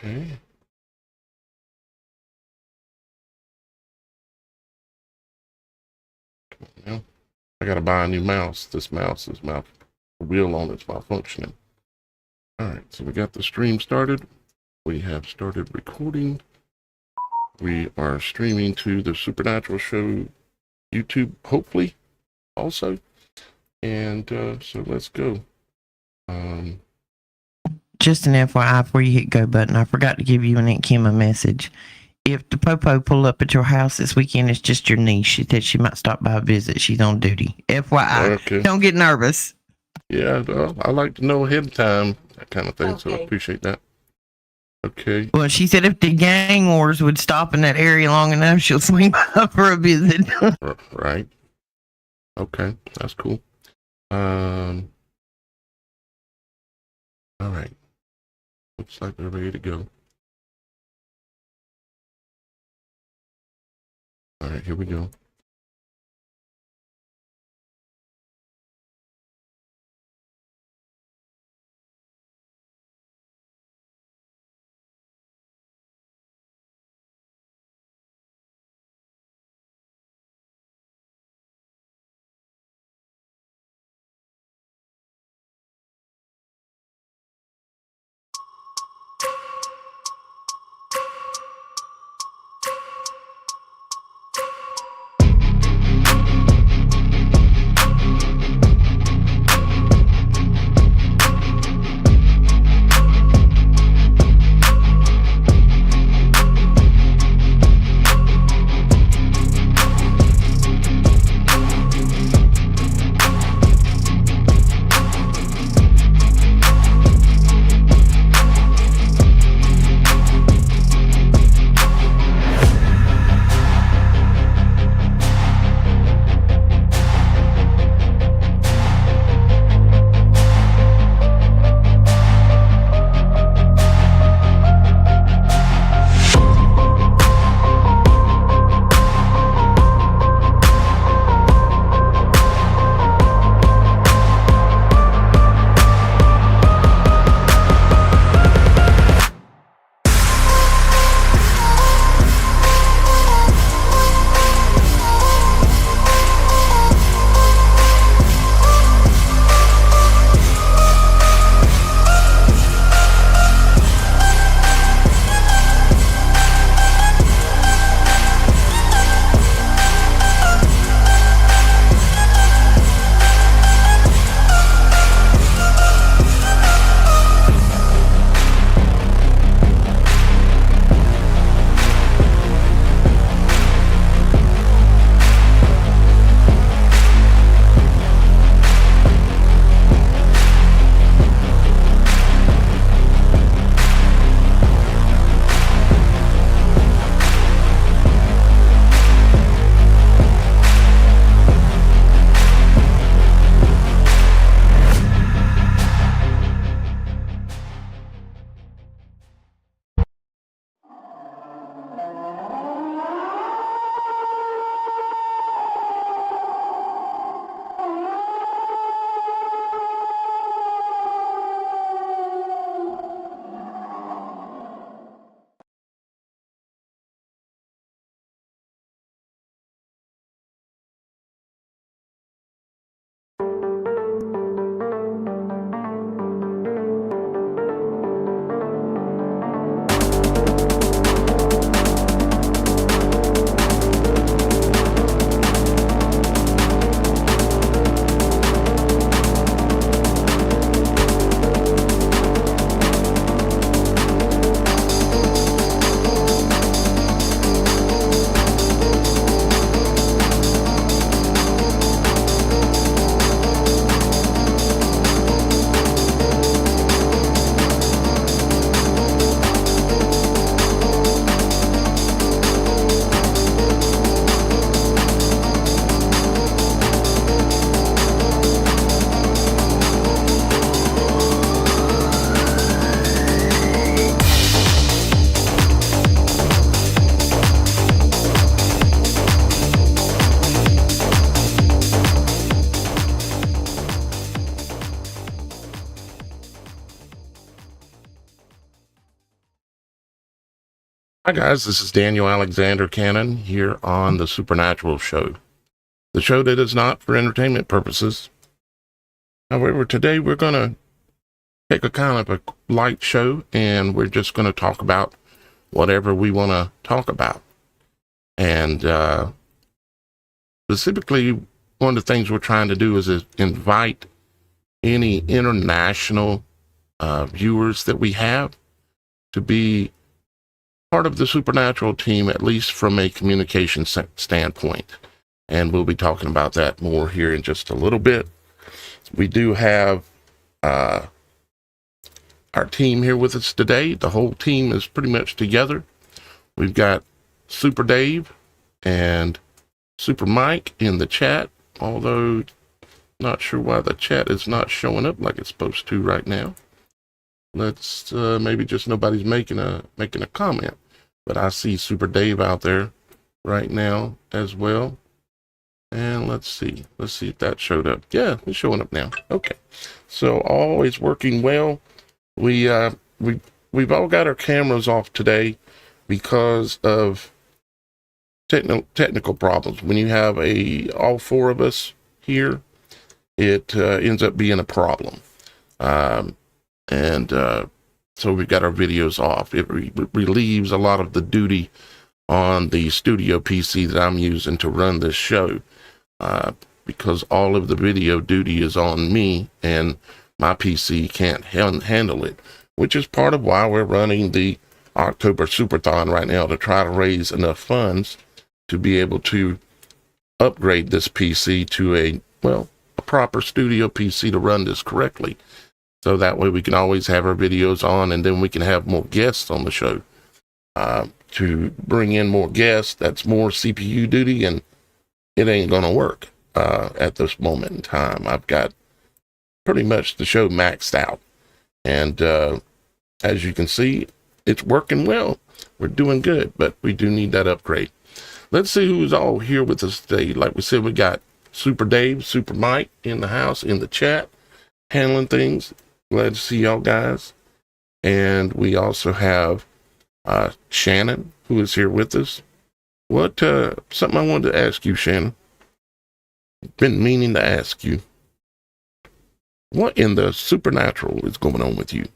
Okay. Now, I gotta buy a new mouse. This mouse is the wheel on it's malfunctioning. All right, so we got the stream started. We have started recording. We are streaming to the Supernatural Show YouTube, hopefully, also. And so let's go. Just an FYI before you hit go button, I forgot to give you and Aunt Kim a message. If the Popo pull up at your house this weekend, it's just your niece. She said she might stop by a visit. She's on duty. FYI. Okay. Don't get nervous. Yeah, well, I like to know ahead of time, that kind of thing, so I appreciate that. Okay. Well, she said if the gang wars would stop in that area long enough, she'll swing by for a visit. Right. Okay, that's cool. All right. Looks like we're ready to go. All right, here we go. Hi, guys. This is Daniel Alexander Cannon here on the Supernatural Show, the show that is not for entertainment purposes. However, today we're going to take a kind of a light show and we're just going to talk about whatever we want to talk about. And specifically, one of the things we're trying to do is invite any international viewers that we have to be part of the Supernatural team, at least from a communication standpoint. And we'll be talking about that more here in just a little bit. We do have our team here with us today. The whole team is pretty much together. We've got Super Dave and Super Mike in the chat, although not sure why the chat is not showing up like it's supposed to right now. Let's maybe just nobody's making a comment, but I see Super Dave out there right now as well. And let's see if that showed up. Yeah, it's showing up now. Okay, so always working well. We've all got our cameras off today because of technical problems. When you have all four of us here, it ends up being a problem. So we've got our videos off. It relieves a lot of the duty on the studio PC that I'm using to run this show, because all of the video duty is on me and my PC can't handle it, which is part of why we're running the October Superthon right now, to try to raise enough funds to be able to upgrade this PC to a proper studio PC to run this correctly. So that way we can always have our videos on, and then we can have more guests on the show. To bring in more guests, that's more CPU duty, and it ain't going to work at this moment in time. I've got pretty much the show maxed out. And as you can see, it's working well. We're doing good, but we do need that upgrade. Let's see who's all here with us today. Like we said, we got Super Dave, Super Mike in the house, in the chat, handling things. Glad to see y'all guys. And we also have Shannon, who is here with us. Something I wanted to ask you, Shannon. Been meaning to ask you. What in the supernatural is going on with you?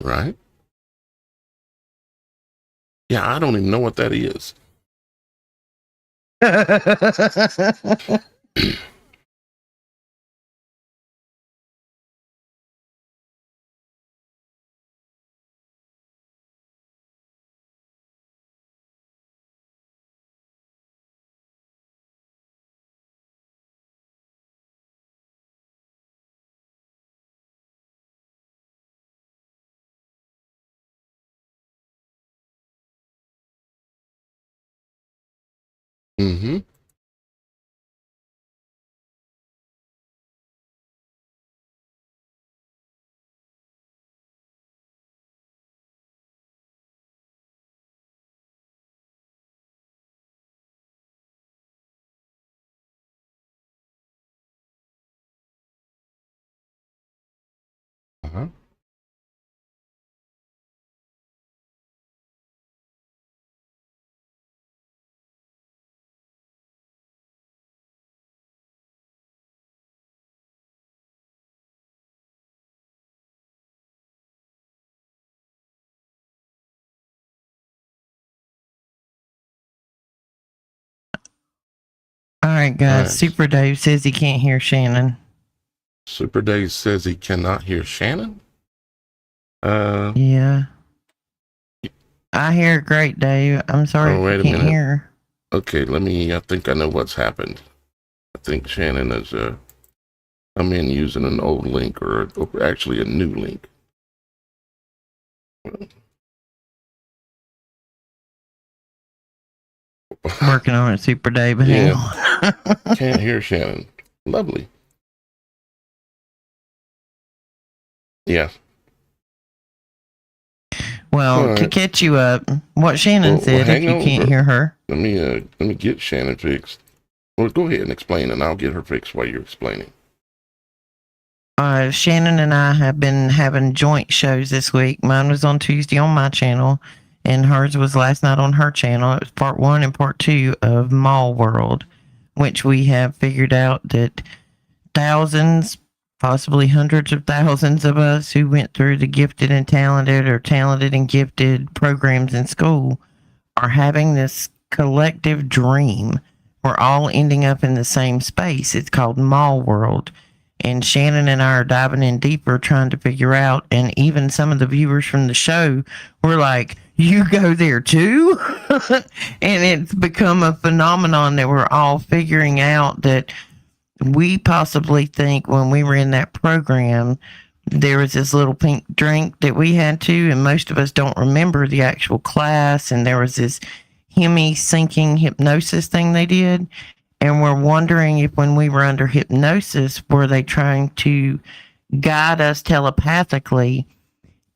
Right? Yeah, I don't even know what that is. Mm-hmm. Uh-huh. All right, guys. Nice. Super Dave says he can't hear Shannon. Super Dave says he cannot hear Shannon. Yeah. I hear great, Dave. I'm sorry if wait you a can't minute. hear her. Okay, I think I know what's happened. I think Shannon has come in using an old link, or actually a new link. Working on it, Super Dave. But hang on. Can't hear Shannon. Lovely. Yeah. Well, All to right. catch you up, what Shannon Well, said, if hang you on. can't hear her, Let me get Shannon fixed. Well, go ahead and explain, and I'll get her fixed while you're explaining. Shannon and I have been having joint shows this week. Mine was on Tuesday on my channel, and hers was last night on her channel. It was part 1 and part 2 of Mall World, which we have figured out that thousands, possibly hundreds of thousands of us who went through the gifted and talented or talented and gifted programs in school are having this collective dream. We're all ending up in the same space. It's called Mall World. And Shannon and I are diving in deeper trying to figure out. And even some of the viewers from the show were like, you go there too? And it's become a phenomenon that we're all figuring out that we possibly think when we were in that program, there was this little pink drink that we had to, and most of us don't remember the actual class. And there was this hemi syncing hypnosis thing they did. And we're wondering if when we were under hypnosis, were they trying to guide us telepathically?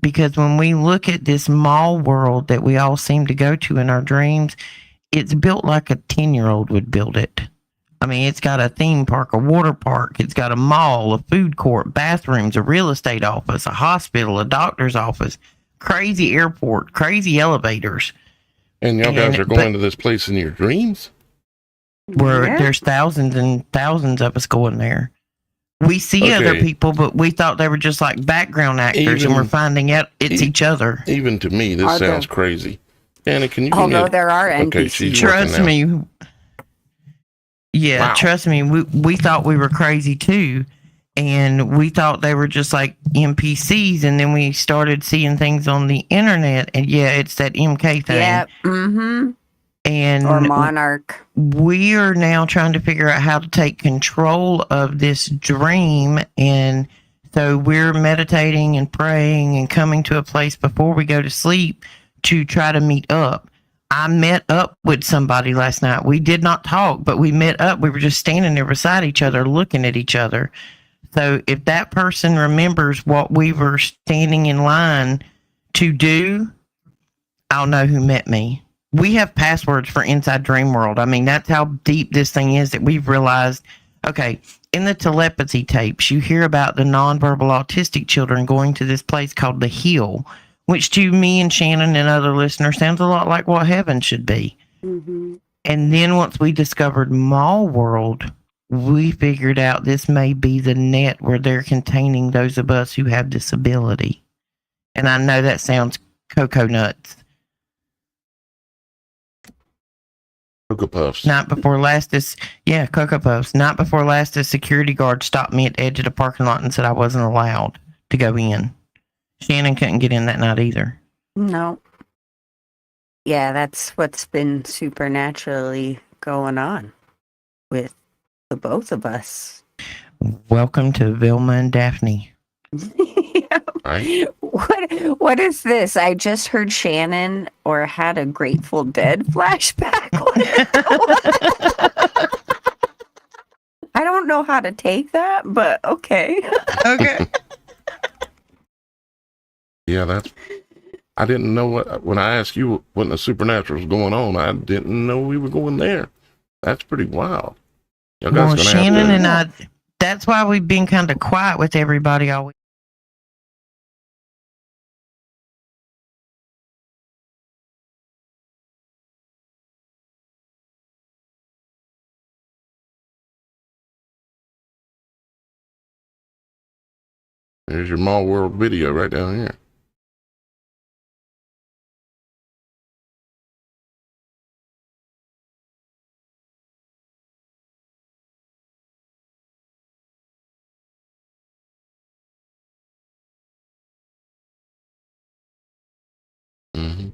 Because when we look at this mall world that we all seem to go to in our dreams, it's built like a 10-year-old would build it. I mean, it's got a theme park, a water park, it's got a mall, a food court, bathrooms, a real estate office, a hospital, a doctor's office, crazy airport, crazy elevators. And y'all guys are going to this place in your dreams? Where Yeah. there's thousands and thousands of us going there. We see other Okay. people, but we thought they were just like background actors, and Even- we're finding out it's each other. Even to me, this Are there- sounds crazy. Anna, can you give me Although a- there are Okay, NPCs. she's working Trust now. me. Yeah, Wow. trust me. We thought we were crazy too. And we thought they were just like NPCs. And then we started seeing things on the internet. And yeah, it's that MK thing. Yeah. Mm-hmm. And Or Monarch. we are now trying to figure out how to take control of this dream. And so we're meditating and praying and coming to a place before we go to sleep to try to meet up. I met up with somebody last night. We did not talk, but we met up. We were just standing there beside each other, looking at each other. So if that person remembers what we were standing in line to do, I'll know who met me. We have passwords for Inside Dream World. I mean, that's how deep this thing is that we've realized, okay, in the telepathy tapes, you hear about the nonverbal autistic children going to this place called the Hill, which to me and Shannon and other listeners sounds a lot like what heaven should be. Mm-hmm. And then once we discovered Mall World, we figured out this may be the net where they're containing those of us who have disability. And I know that sounds cocoa nuts. Cocoa Puffs. Night before last, Cocoa Puffs. Night before last, a security guard stopped me at the edge of the parking lot and said I wasn't allowed to go in. Shannon couldn't get in that night either. No. Yeah, that's what's been supernaturally going on with the both of us. Welcome to Vilma and Daphne. Right? What is this? I just heard Shannon or had a Grateful Dead flashback. I don't know how to take that, but okay. Okay. Yeah, that's. I didn't know when I asked you what the supernatural was going on. I didn't know we were going there. That's pretty wild. Y'all guys Well, gonna Shannon have to, and I, that's why we've been kind of quiet with everybody all week. There's your Mall World video right down here. Mm-hmm.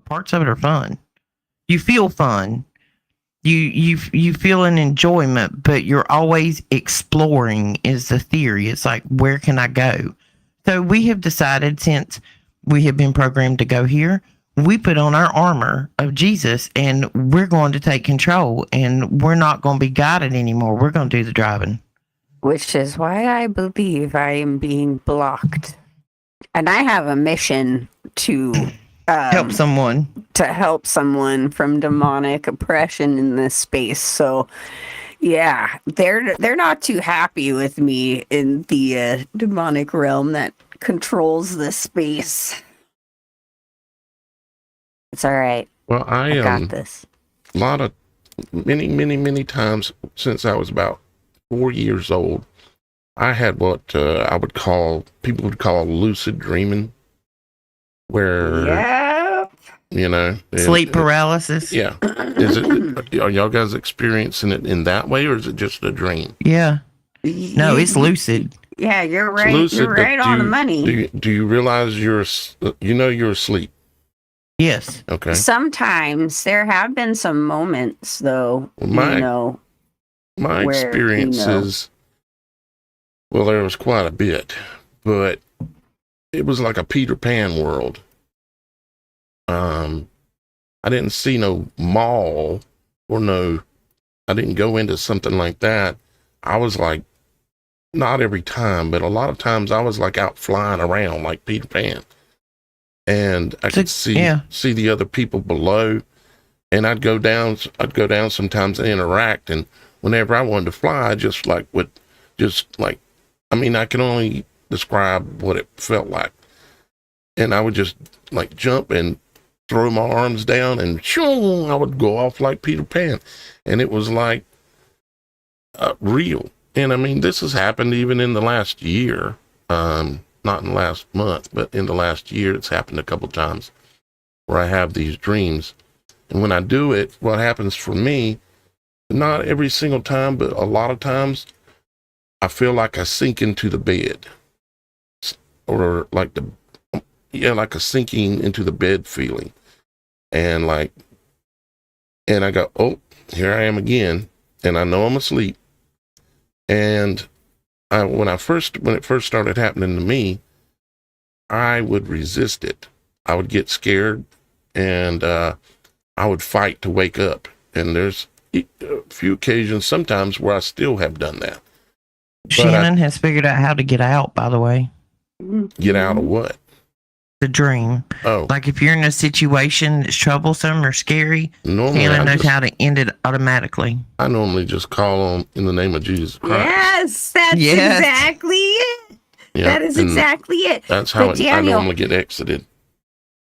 parts of it are fun. You feel fun. You feel an enjoyment, but you're always exploring is the theory. It's like, where can I go? So we have decided, since we have been programmed to go here, we put on our armor of Jesus and we're going to take control, and we're not going to be guided anymore. We're going to do the driving. Which is why I believe I am being blocked. And I have a mission to Help someone. to help someone from demonic oppression in this space. So yeah, they're not too happy with me in the demonic realm that controls this space. It's all right. Well, I got this. a lot of many times since I was about 4 years old, I had what people would call lucid dreaming, where Yeah. Sleep paralysis. yeah. Are y'all guys experiencing it in that way, or is it just a dream? Yeah. No, it's lucid. Yeah, you're right. Lucid, You're but right on the money. Do you realize you're asleep? Yes. Okay. Sometimes there have been some moments, though. Well, my where, experiences, well, there was quite a bit, but it was like a Peter Pan world. I didn't see no mall I didn't go into something like that. I was like, not every time, but a lot of times I was like out flying around like Peter Pan. And I could see the other people below, and I'd go down sometimes and interact. And whenever I wanted to fly, I I can only describe what it felt like. And I would just like jump and throw my arms down, and shoo, I would go off like Peter Pan. And it was like real. And I mean, this has happened even in the last year. Not in the last month, but in the last year, it's happened a couple times where I have these dreams. And when I do it, what happens for me, not every single time, but a lot of times, I feel like I sink into the bed, or like a sinking into the bed feeling. And I go, oh, here I am again. And I know I'm asleep. And when it first started happening to me, I would resist it. I would get scared, and I would fight to wake up. And there's a few occasions sometimes where I still have done that. Shannon has figured out how to get out, by the way. Get out of what? The dream. Oh. Like if you're in a situation that's troublesome or scary, Shannon knows how to end it automatically. I normally just call on in the name of Jesus Christ. Yes, that's exactly it. Yeah, that is exactly it. That's how I normally get exited.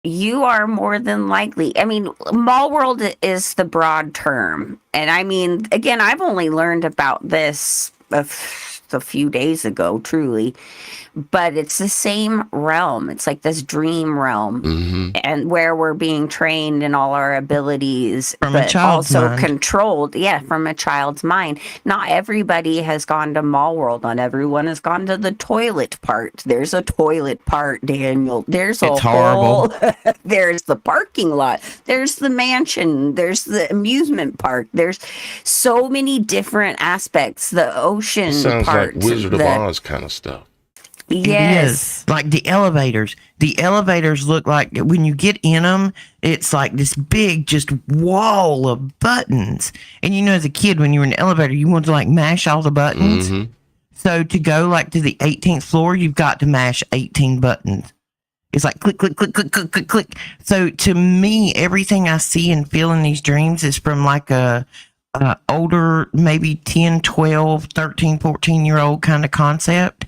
You are more than likely. I mean, mall world is the broad term. And I mean, again, I've only learned about this a few days ago, truly. But it's the same realm. It's like this dream realm, and where we're being trained in all our abilities, but also controlled. Yeah, from a child's mind. Not everybody has gone to mall world. Not everyone has gone to the toilet part. There's a toilet part, Daniel. There's horrible. There's the parking lot. There's the mansion. There's the amusement park. There's so many different aspects. The ocean sounds part. Like Wizard of Oz kind of stuff. Yes. It is. Like the elevators. The elevators look like, when you get in them, it's like this big just wall of buttons. And as a kid, when you're in the elevator, you want to like mash all the buttons. So to go like to the 18th floor, you've got to mash 18 buttons. It's like click, click, click, click, click, click, click. So to me, everything I see and feel in these dreams is from like a older, maybe 10, 12, 13, 14-year-old kind of concept.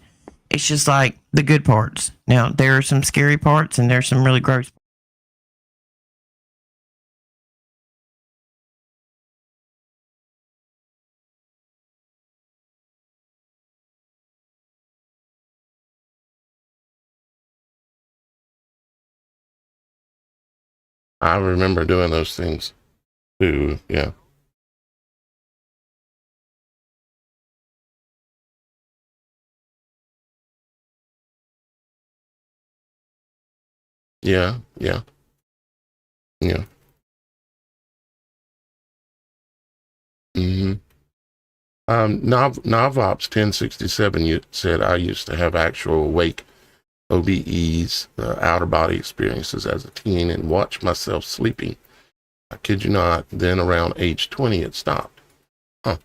It's just like the good parts. Now, there are some scary parts and there's some really gross. I remember doing those things too. Yeah. Yeah. Yeah. Mm-hmm. Novops 1067 you said I used to have actual awake OBEs, outer body experiences as a teen, and watch myself sleeping. I kid you not. Then around age 20, it stopped. Huh.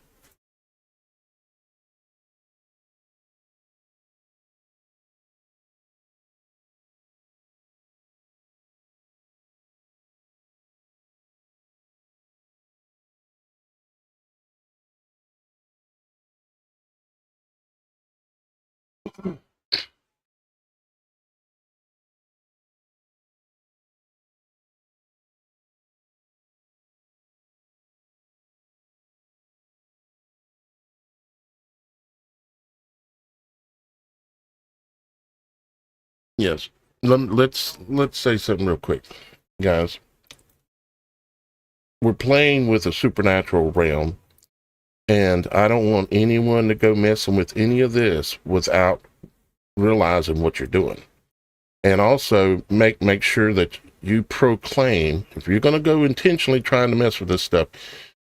Yes. Let's say something real quick, guys. We're playing with a supernatural realm, and I don't want anyone to go messing with any of this without realizing what you're doing. And also make sure that you proclaim, if you're going to go intentionally trying to mess with this stuff,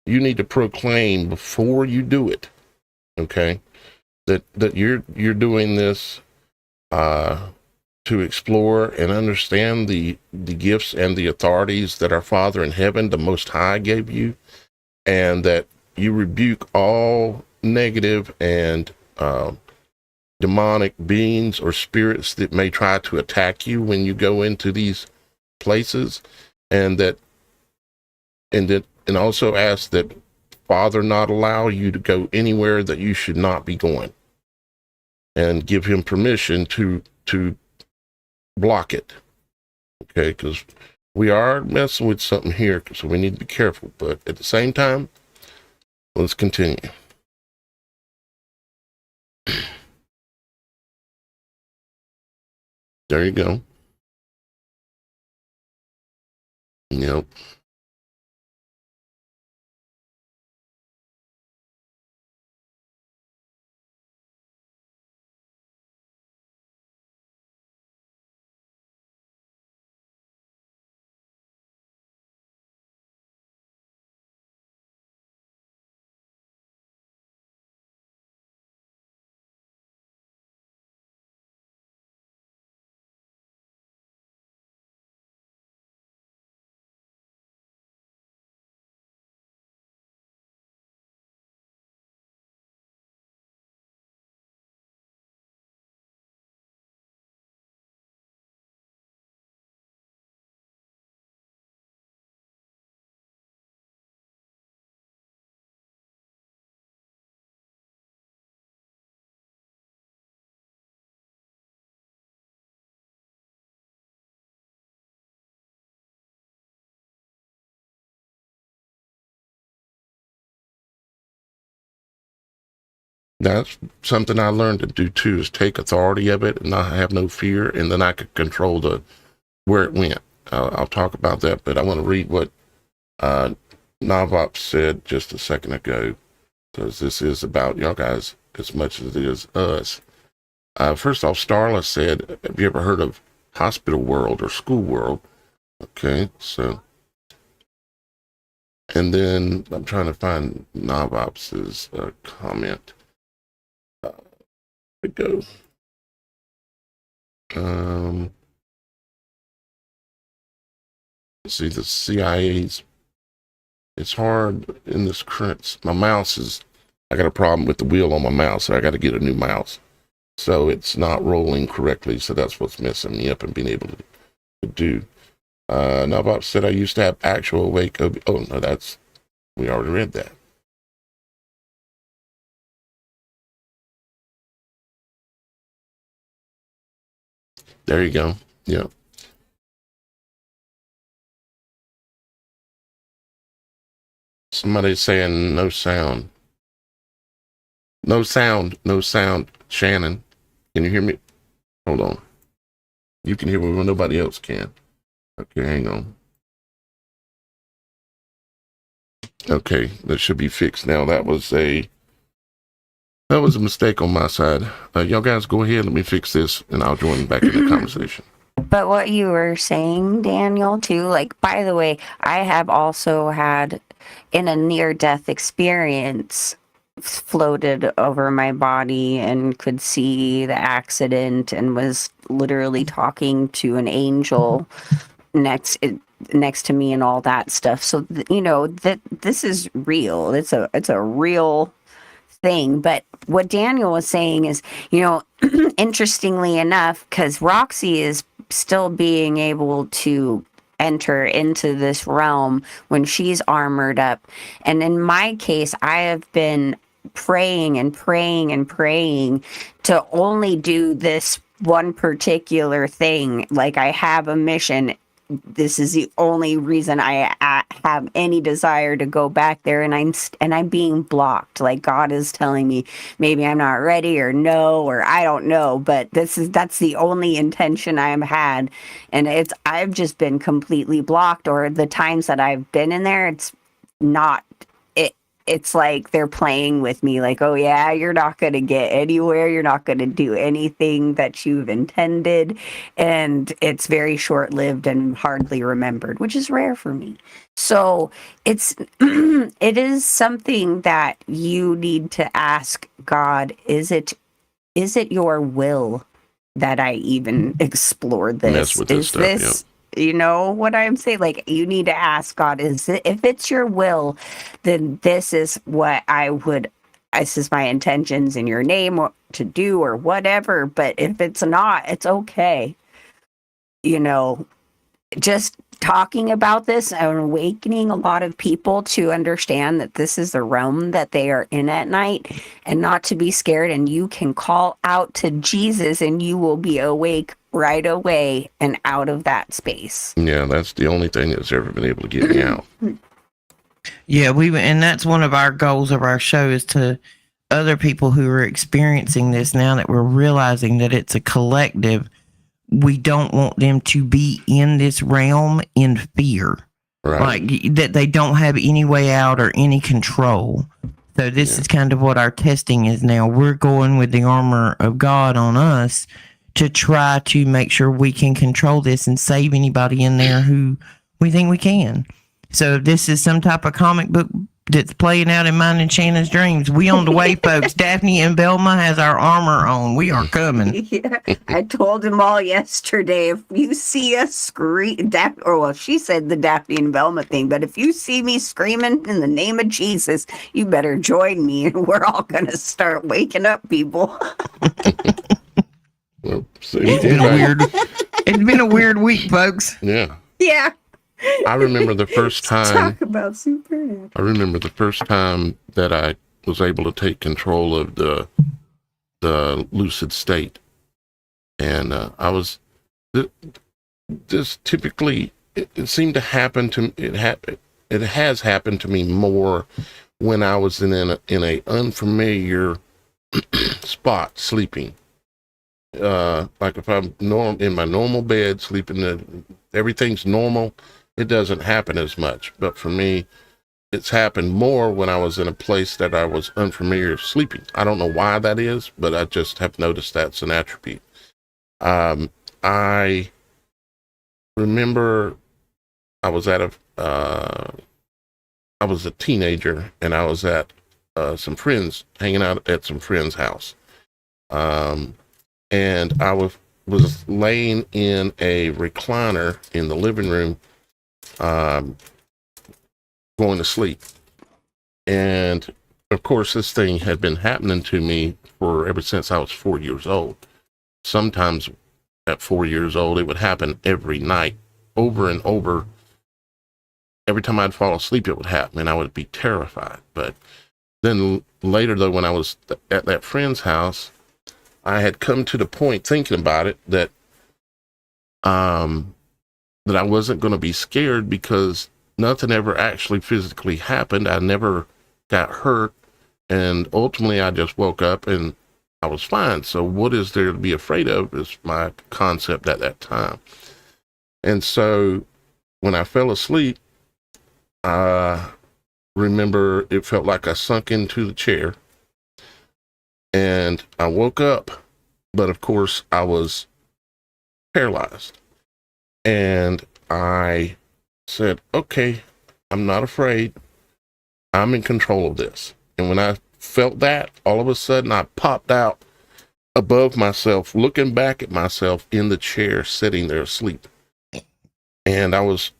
you need to proclaim before you do it, okay, that you're doing this to explore and understand the gifts and the authorities that our Father in heaven, the Most High, gave you, and that you rebuke all negative and demonic beings or spirits that may try to attack you when you go into these places, and also ask that Father not allow you to go anywhere that you should not be going, and give him permission to block it. Okay, because we are messing with something here, so we need to be careful. But at the same time, let's continue. There you go. Yep. That's something I learned to do too, is take authority of it and not have no fear, and then I could control where it went. I'll talk about that, but I want to read what Navop said just a second ago, because this is about y'all guys as much as it is us. First off, Starla said, have you ever heard of Hospital World or School World? Okay, so, and then I'm trying to find Navop's comment. It goes. See, the CIA's, it's hard in this current, my mouse is, I got a problem with the wheel on my mouse, so I got to get a new mouse. So it's not rolling correctly, so that's what's messing me up and being able to do. Navop said I used to have actual awake. Oh no, we already read that. There you go. Yeah. Somebody's saying no sound. No sound. No sound. Shannon, can you hear me? Hold on. You can hear me when nobody else can. Okay, hang on. Okay, that should be fixed now. That was a mistake on my side. Y'all guys go ahead. Let me fix this, and I'll join back in the conversation. But what you were saying, Daniel, too, like, by the way, I have also had in a near death experience floated over my body and could see the accident and was literally talking to an angel next to me and all that stuff. So that this is real. It's a real thing. But what Daniel was saying is, interestingly enough, because Roxy is still being able to enter into this realm when she's armored up. And in my case, I have been praying and praying and praying to only do this one particular thing. Like, I have a mission. This is the only reason I have any desire to go back there, and I'm being blocked. Like, God is telling me maybe I'm not ready, or no, or I don't know, but that's the only intention I've had, and I've just been completely blocked. Or the times that I've been in there, it's not it's like they're playing with me, like, oh yeah, you're not going to get anywhere, you're not going to do anything that you've intended, and it's very short-lived and hardly remembered, which is rare for me. So it is something that you need to ask God. Is it your will that I even explore this? Mess with this Is stuff, this you know what I'm saying? Like, you need to ask God, if it's your will, then this is what this is my intentions in your name to do or whatever. But if it's not, it's okay. Just talking about this and awakening a lot of people to understand that this is the realm that they are in at night, and not to be scared. And you can call out to Jesus and you will be awake right away and out of that space. Yeah, that's the only thing that's ever been able to get me out. Yeah, and that's one of our goals of our show, is to other people who are experiencing this now that we're realizing that it's a collective. We don't want them to be in this realm in fear, Right. like that they don't have any way out or any control. So this is kind of what our testing is now. We're going with the armor of God on us to try to make sure we can control this and save anybody in there who we think we can. So if this is some type of comic book that's playing out in mine and Shannon's dreams, we on the way, folks. Daphne and Velma has our armor on. We are coming. Yeah, I told them all yesterday, if you see us scream, she said the Daphne and Velma thing, but if you see me screaming in the name of Jesus, you better join me, and we're all going to start waking up people. Well, see, It's been a weird week, folks. Yeah. Yeah. I remember the first time. Talk about supernatural. I remember the first time that I was able to take control of the lucid state, and I was just typically it seemed to happen to it has happened to me more when I was in a unfamiliar spot sleeping. Like if I'm in my normal bed sleeping, everything's normal. It doesn't happen as much. But for me, it's happened more when I was in a place that I was unfamiliar sleeping. I don't know why that is, but I just have noticed that's an attribute. I remember I was I was a teenager, and I was at some friends, hanging out at some friend's house. And I was laying in a recliner in the living room, going to sleep. And of course, this thing had been happening to me ever since I was 4 years old. Sometimes at 4 years old, it would happen every night, over and over. Every time I'd fall asleep, it would happen, and I would be terrified. But then later, though, when I was at that friend's house, I had come to the point, thinking about it, that I wasn't going to be scared because nothing ever actually physically happened. I never got hurt, and ultimately I just woke up and I was fine. So what is there to be afraid of is my concept at that time. And so when I fell asleep, I remember it felt like I sunk into the chair, and I woke up, but of course I was paralyzed. And I said, okay, I'm not afraid. I'm in control of this. And when I felt that, all of a sudden I popped out above myself, looking back at myself in the chair, sitting there asleep. And I was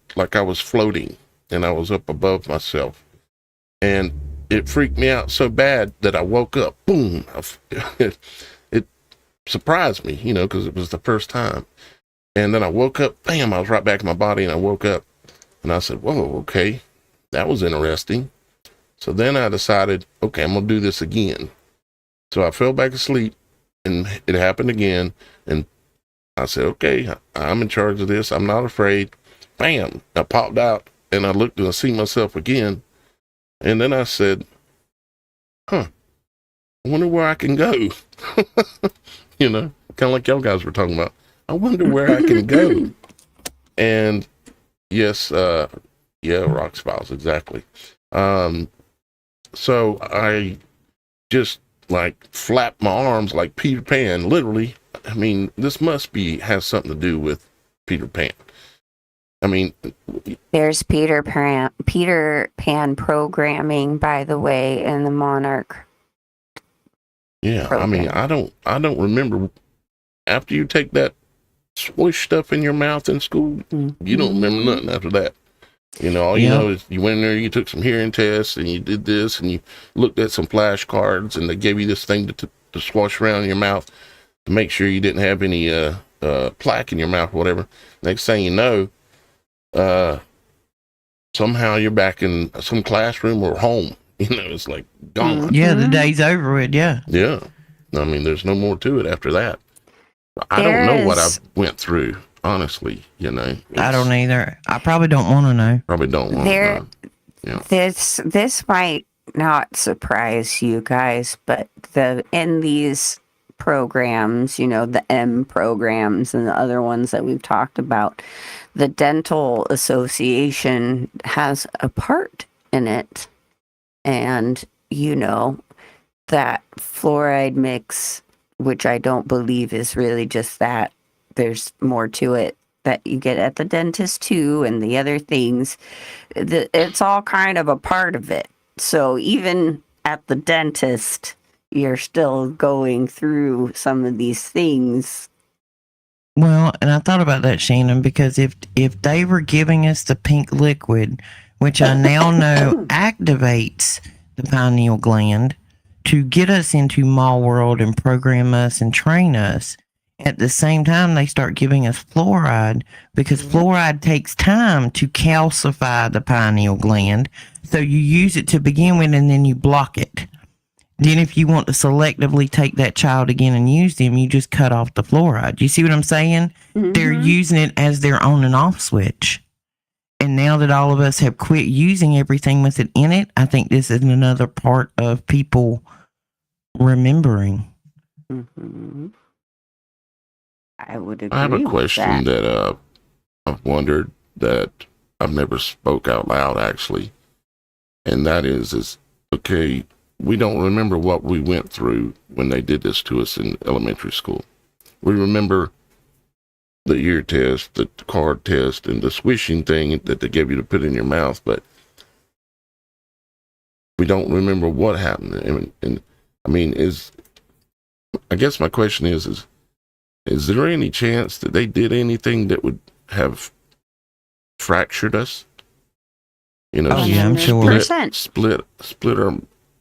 floating, and I was up above myself. And it freaked me out so bad that I woke up. Boom. It surprised me, because it was the first time. And then I woke up, bam, I was right back in my body, and I woke up. And I said, whoa, okay, that was interesting. So then I decided, okay, I'm going to do this again. So I fell back asleep, and it happened again. And I said, okay, I'm in charge of this. I'm not afraid. Bam, I popped out, and I looked and I see myself again. And then I said, I wonder where I can go. Kind of like y'all guys were talking about. I wonder where I can go. And yes, rock spiles, exactly. So I just flapped my arms like Peter Pan, literally. I mean, this has something to do with Peter Pan. I mean, There's Peter Pan programming, by the way, in the Monarch. yeah, program. I mean, I don't remember after you take that swish stuff in your mouth in school, you don't remember nothing after that. All you know is you went in there, you took some hearing tests, and you did this, and you looked at some flashcards, and they gave you this thing to swash around in your mouth to make sure you didn't have any plaque in your mouth or whatever. Next thing you know, somehow you're back in some classroom or home. It's like gone. Yeah, the day's over with. Yeah. Yeah. I mean, there's no more to it after that. I don't know what I've went through, honestly, I don't either. I probably don't want to know. Probably don't want to know. Yeah. This might not surprise you guys, but in these programs, the M programs and the other ones that we've talked about, the Dental Association has a part in it. And, that fluoride mix, which I don't believe is really just that. There's more to it that you get at the dentist too, and the other things. It's all kind of a part of it. So even at the dentist, you're still going through some of these things. Well, and I thought about that, Shannon, because if they were giving us the pink liquid, which I now know activates the pineal gland to get us into mall world and program us and train us, at the same time they start giving us fluoride, because fluoride takes time to calcify the pineal gland. So you use it to begin with, and then you block it. Then if you want to selectively take that child again and use them, you just cut off the fluoride. You see what I'm saying? They're using it as their on and off switch. And now that all of us have quit using everything with it in it, I think this is another part of people remembering. I would agree. I have a with question that. that I've wondered that I've never spoke out loud, actually. And that is okay, we don't remember what we went through when they did this to us in elementary school. We remember the ear test, the card test, and the swishing thing that they gave you to put in your mouth, but we don't remember what happened. And I mean, I guess my question is there any chance that they did anything that would have fractured us? Oh, yeah, I'm sure. 100%. Split our,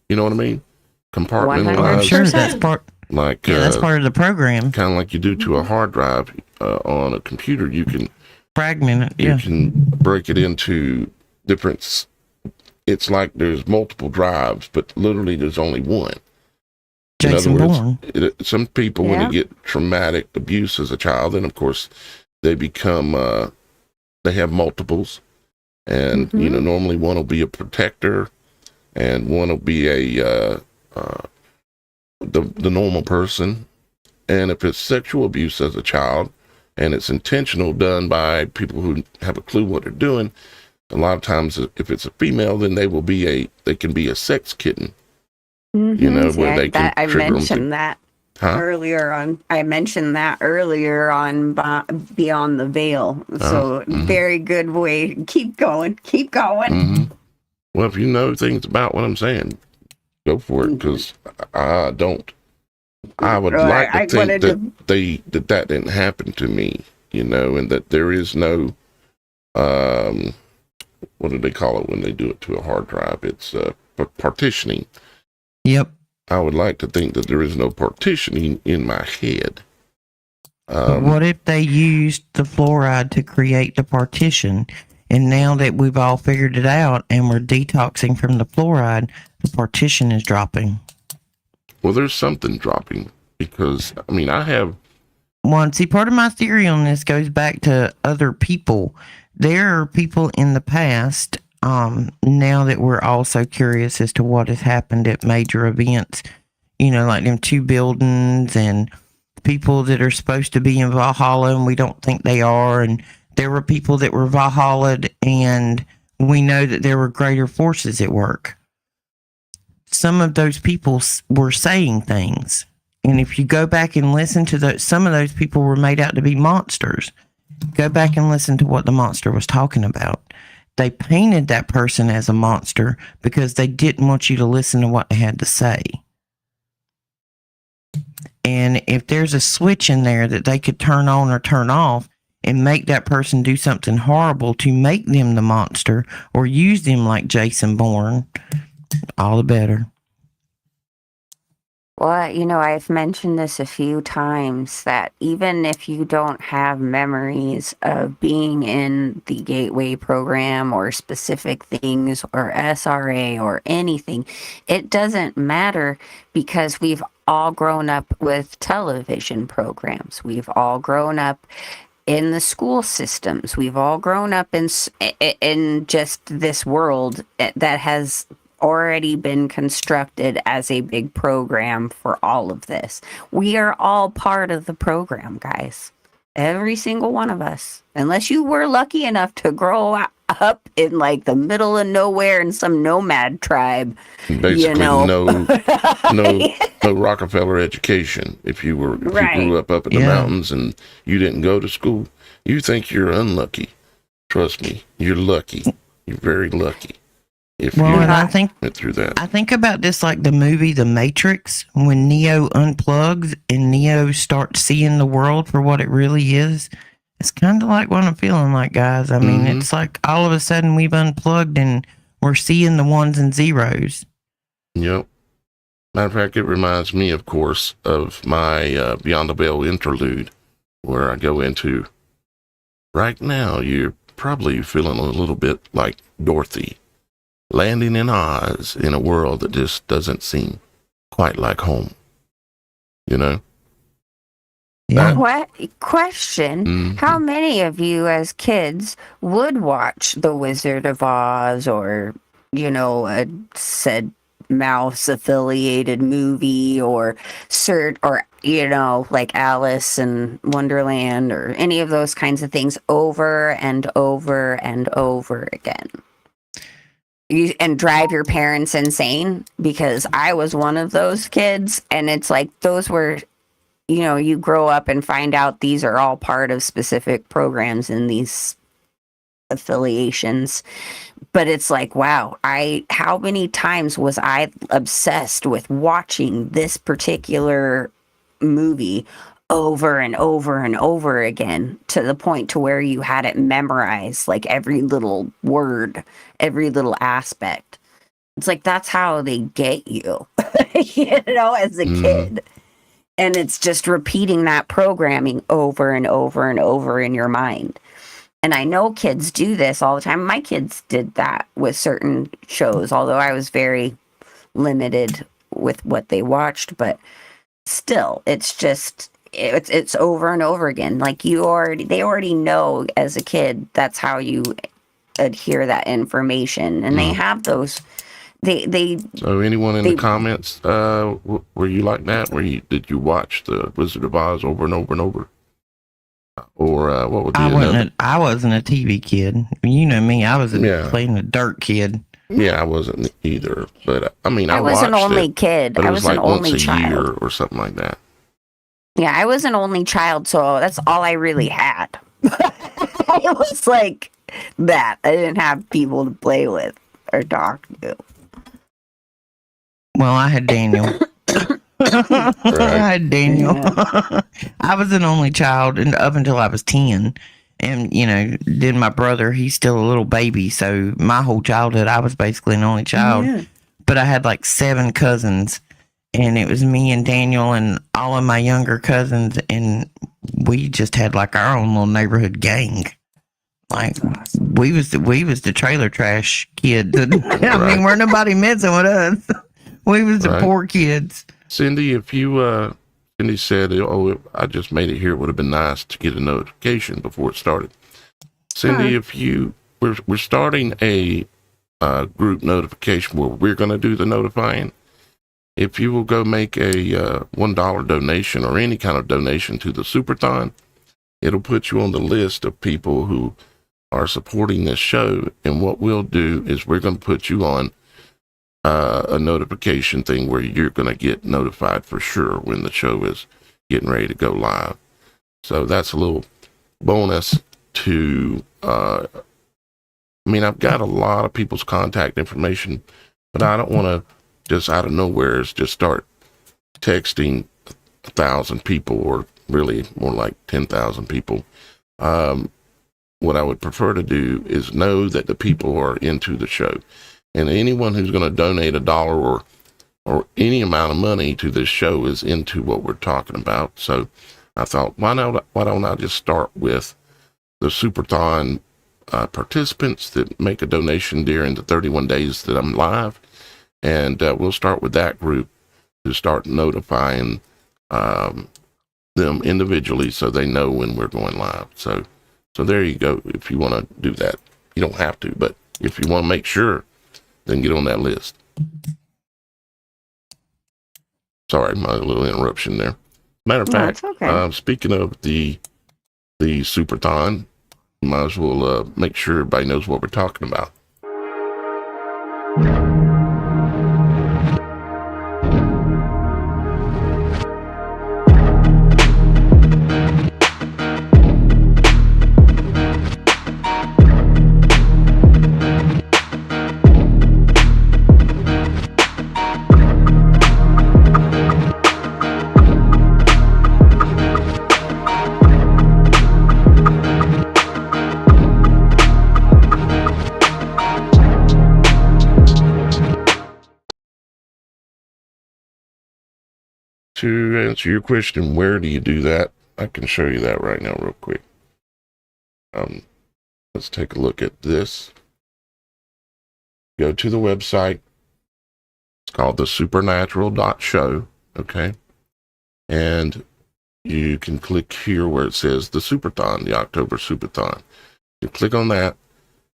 you know what I mean? Compartmentalize. I'm sure 100%. that's part. Like, that's part of the program. kind of like you do to a hard drive on a computer. You can Fragment it. you Yeah. can break it into different. It's like there's multiple drives, but literally there's only one. Jason In other Bourne. words, some people, when Yeah. they get traumatic abuse as a child, then of course they become they have multiples, and normally one will be a protector, and one will be a the normal person. And if it's sexual abuse as a child, and it's intentional, done by people who have a clue what they're doing, a lot of times if it's a female, then they can be a sex kitten. Where they can I trigger them mentioned that. Huh? earlier on. I mentioned that earlier on Beyond the Veil. So very good way. Keep going. Keep going. Mm-hmm. Well, if you know things about what I'm saying, go for it, because I don't. I would like to I think wanted that that didn't happen to me, and that there is no, what do they call it when they do it to a hard drive? It's partitioning. Yep. I would like to think that there is no partitioning in my head. But what if they used the fluoride to create the partition? And now that we've all figured it out and we're detoxing from the fluoride, the partition is dropping. Well, there's something dropping, because I have. Well, see, part of my theory on this goes back to other people. There are people in the past, now that we're also curious as to what has happened at major events, like them 2 buildings and people that are supposed to be in Valhalla and we don't think they are. And there were people that were Valhalla'd and we know that there were greater forces at work. Some of those people were saying things. And if you go back and listen to those, some of those people were made out to be monsters. Go back and listen to what the monster was talking about. They painted that person as a monster because they didn't want you to listen to what they had to say. And if there's a switch in there that they could turn on or turn off and make that person do something horrible to make them the monster or use them like Jason Bourne, all the better. Well, I've mentioned this a few times that even if you don't have memories of being in the Gateway program or specific things or SRA or anything, it doesn't matter, because we've all grown up with television programs. We've all grown up in the school systems. We've all grown up in just this world that has already been constructed as a big program for all of this. We are all part of the program, guys. Every single one of us. Unless you were lucky enough to grow up in like the middle of nowhere in some nomad tribe. Basically, no Rockefeller education. If you grew up in the mountains and you didn't go to school, you think you're unlucky. Trust me, you're lucky. You're very lucky. If you went through that. I think about this like the movie The Matrix, when Neo unplugs and Neo starts seeing the world for what it really is. It's kind of like what I'm feeling like, guys. It's like all of a sudden we've unplugged and we're seeing the ones and zeros. Yep. Matter of fact, it reminds me, of course, of my Beyond the Veil interlude, where I go into, right now, you're probably feeling a little bit like Dorothy, landing in Oz in a world that just doesn't seem quite like home. Yeah. Question. How many of you as kids would watch The Wizard of Oz or, a said mouse affiliated movie or like Alice in Wonderland or any of those kinds of things over and over and over again? And drive your parents insane? Because I was one of those kids, and it's like those were, you grow up and find out these are all part of specific programs in these affiliations. But it's like, wow, how many times was I obsessed with watching this particular movie over and over and over again, to the point to where you had it memorized, like every little word, every little aspect. It's like, that's how they get you, as a kid. And it's just repeating that programming over and over and over in your mind. And I know kids do this all the time. My kids did that with certain shows, although I was very limited with what they watched, but still, it's just, it's over and over again. Like they already know as a kid, that's how you adhere that information. And they have those, So anyone in the comments, were you like that? Did you watch The Wizard of Oz over and over and over? Or what would be I wasn't a TV kid. You know me, I was playing a dirt kid. Yeah, I wasn't either. But I was an only kid. But I it was like an only once a child. year or something like that. Yeah, I was an only child, so that's all I really had. It was like that. I didn't have people to play with or talk to. Well, I had Daniel. I had Daniel. Yeah. I was an only child and up until I was 10. And, then my brother, he's still a little baby. So my whole childhood, I was basically an only child. Yeah. But I had like 7 cousins. And it was me and Daniel and all of my younger cousins. And we just had like our own little neighborhood gang. Like we was the trailer trash kids. I mean, we're nobody messing with us. We was the poor kids. Cindy, if you, Cindy said, oh, I just made it here. It would have been nice to get a notification before it started. Cindy, if we're starting a group notification where we're going to do the notifying. If you will go make a $1 donation or any kind of donation to the Superthon, it'll put you on the list of people who are supporting this show. And what we'll do is we're going to put you on a notification thing where you're going to get notified for sure when the show is getting ready to go live. So that's a little bonus to, I mean, I've got a lot of people's contact information, but I don't want to just out of nowhere just start texting 1,000 people, or really more like 10,000 people. What I would prefer to do is know that the people are into the show. And anyone who's going to donate $1 or any amount of money to this show is into what we're talking about. So I thought, why don't I just start with the Superthon participants that make a donation during the 31 days that I'm live, and we'll start with that group to start notifying them individually so they know when we're going live. So there you go. If you want to do that, you don't have to, but if you want to make sure, then get on that list. Sorry, my little interruption there. Matter of fact, okay. Speaking of the Superthon, might as well make sure everybody knows what we're talking about. To answer your question, where do you do that? I can show you that right now real quick. Let's take a look at this. Go to the website. It's called the supernatural.show. Okay. And you can click here where it says the Superthon, the October Superthon. You click on that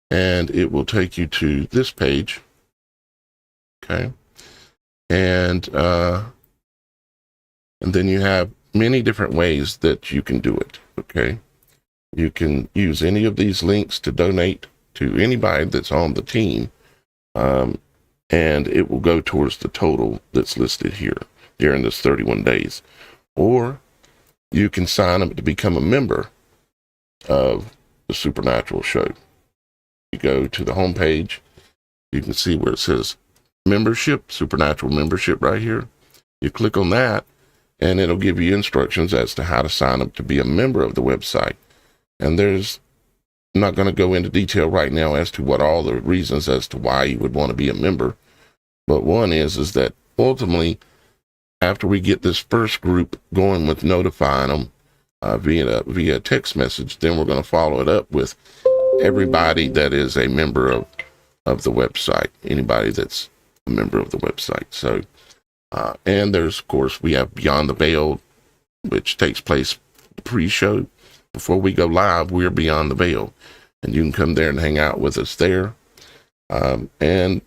and it will take you to this page. Okay. And then you have many different ways that you can do it, okay? You can use any of these links to donate to anybody that's on the team, and it will go towards the total that's listed here during this 31 days. Or you can sign up to become a member of the Supernatural Show. You go to the homepage, you can see where it says membership, Supernatural membership right here. You click on that, and it'll give you instructions as to how to sign up to be a member of the website. And I'm not going to go into detail right now as to what all the reasons as to why you would want to be a member. But one is that ultimately, after we get this first group going with notifying them via text message, then we're going to follow it up with everybody that is a member of the website, anybody that's a member of the website. So, and there's, of course, we have Beyond the Veil, which takes place pre-show. Before we go live, we're Beyond the Veil, and you can come there and hang out with us there. And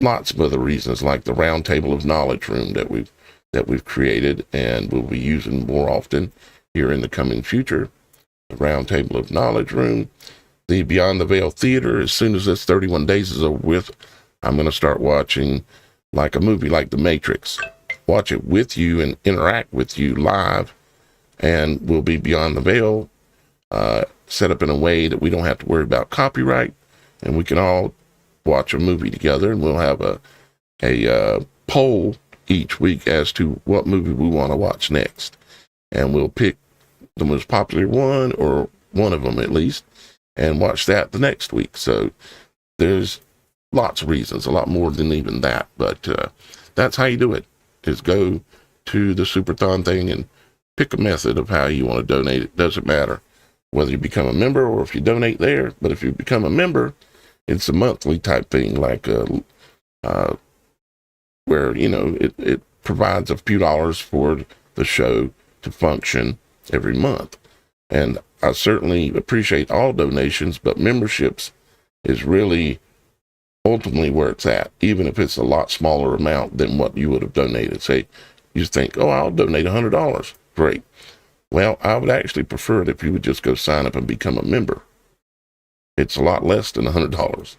lots of other reasons, like the Round Table of Knowledge room that we've created and we'll be using more often here in the coming future. The Round Table of Knowledge room, the Beyond the Veil Theater. As soon as this 31 days is over with, I'm going to start watching like a movie like The Matrix. Watch it with you and interact with you live and will be Beyond the Veil, set up in a way that we don't have to worry about copyright, and we can all watch a movie together, and we'll have a poll each week as to what movie we want to watch next. And we'll pick the most popular one, or one of them at least, and watch that the next week. So there's lots of reasons, a lot more than even that. But that's how you do it, is go to the Superthon thing and pick a method of how you want to donate. It doesn't matter whether you become a member or if you donate there. But if you become a member, it's a monthly type thing, like where, you know, it provides a few dollars for the show to function every month. And I certainly appreciate all donations, but memberships is really ultimately where it's at, even if it's a lot smaller amount than what you would have donated. Say, you think, oh, I'll donate $100. Great. Well, I would actually prefer it if you would just go sign up and become a member. It's a lot less than $100.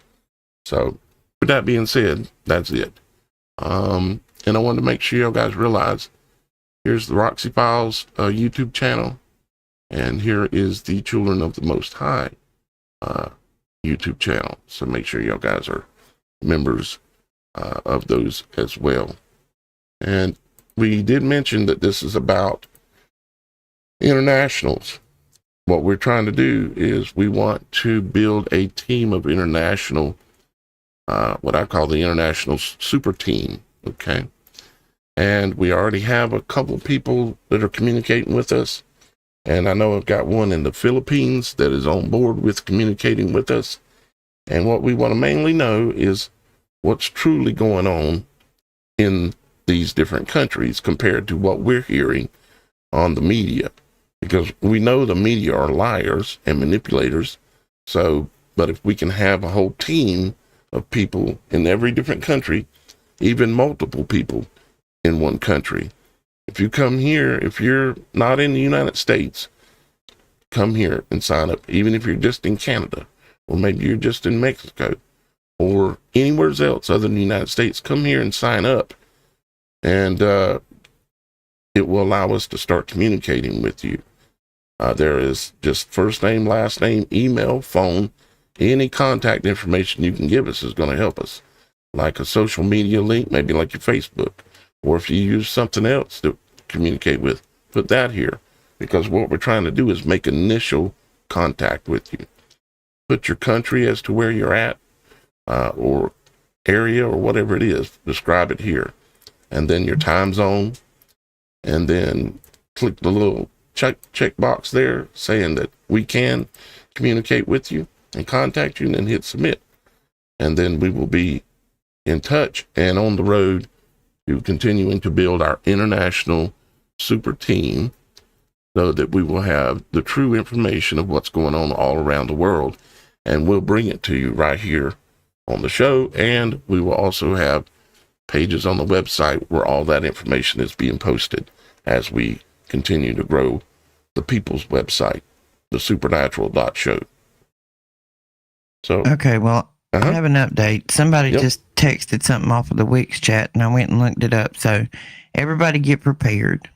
So, with that being said, that's it. And I wanted to make sure you guys realize, here's the Roxy Files YouTube channel, and here is the Children of the Most High YouTube channel. So make sure you guys are members of those as well. And we did mention that this is about internationals. What we're trying to do is we want to build a team of international, what I call the international super team. Okay. And we already have a couple of people that are communicating with us. And I know I've got one in the Philippines that is on board with communicating with us. And what we want to mainly know is what's truly going on in these different countries compared to what we're hearing on the media. Because we know the media are liars and manipulators. So, but if we can have a whole team of people in every different country, even multiple people in one country. If you come here, if you're not in the United States, come here and sign up. Even if you're just in Canada, or maybe you're just in Mexico, or anywhere else other than the United States, come here and sign up. And it will allow us to start communicating with you. There is just first name, last name, email, phone, any contact information you can give us is going to help us. Like a social media link, maybe like your Facebook, or if you use something else to communicate with, put that here, because what we're trying to do is make initial contact with you. Put your country as to where you're at, or area, or whatever it is, describe it here, and then your time zone, and then click the little check box there saying that we can communicate with you and contact you, and then hit submit. And then we will be in touch and on the road to continuing to build our international super team, so that we will have the true information of what's going on all around the world, and we'll bring it to you right here on the show. And we will also have pages on the website where all that information is being posted as we continue to grow the people's website, the supernatural.show. So Okay, well, I have an update. Somebody Yep. just texted something off of the Wix chat, and I went and looked it up. So everybody get prepared.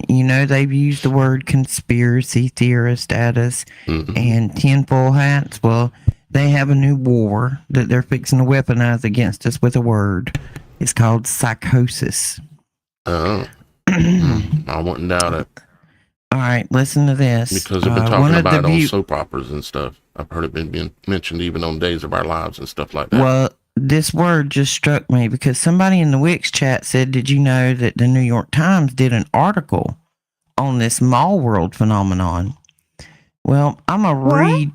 You know, they've used the word conspiracy theorist at us mhm. and tinfoil hats. Well, they have a new war that they're fixing to weaponize against us with a word. It's called psychosis. I wouldn't doubt it, All right, listen to this. because they've been One talking of about it the on view- soap operas and stuff. I've heard it being mentioned even on Days of Our Lives and stuff like that. Well, this word just struck me because somebody in the Wix chat said, did you know that the New York Times did an article on this mall world phenomenon? Well, I'm going to read.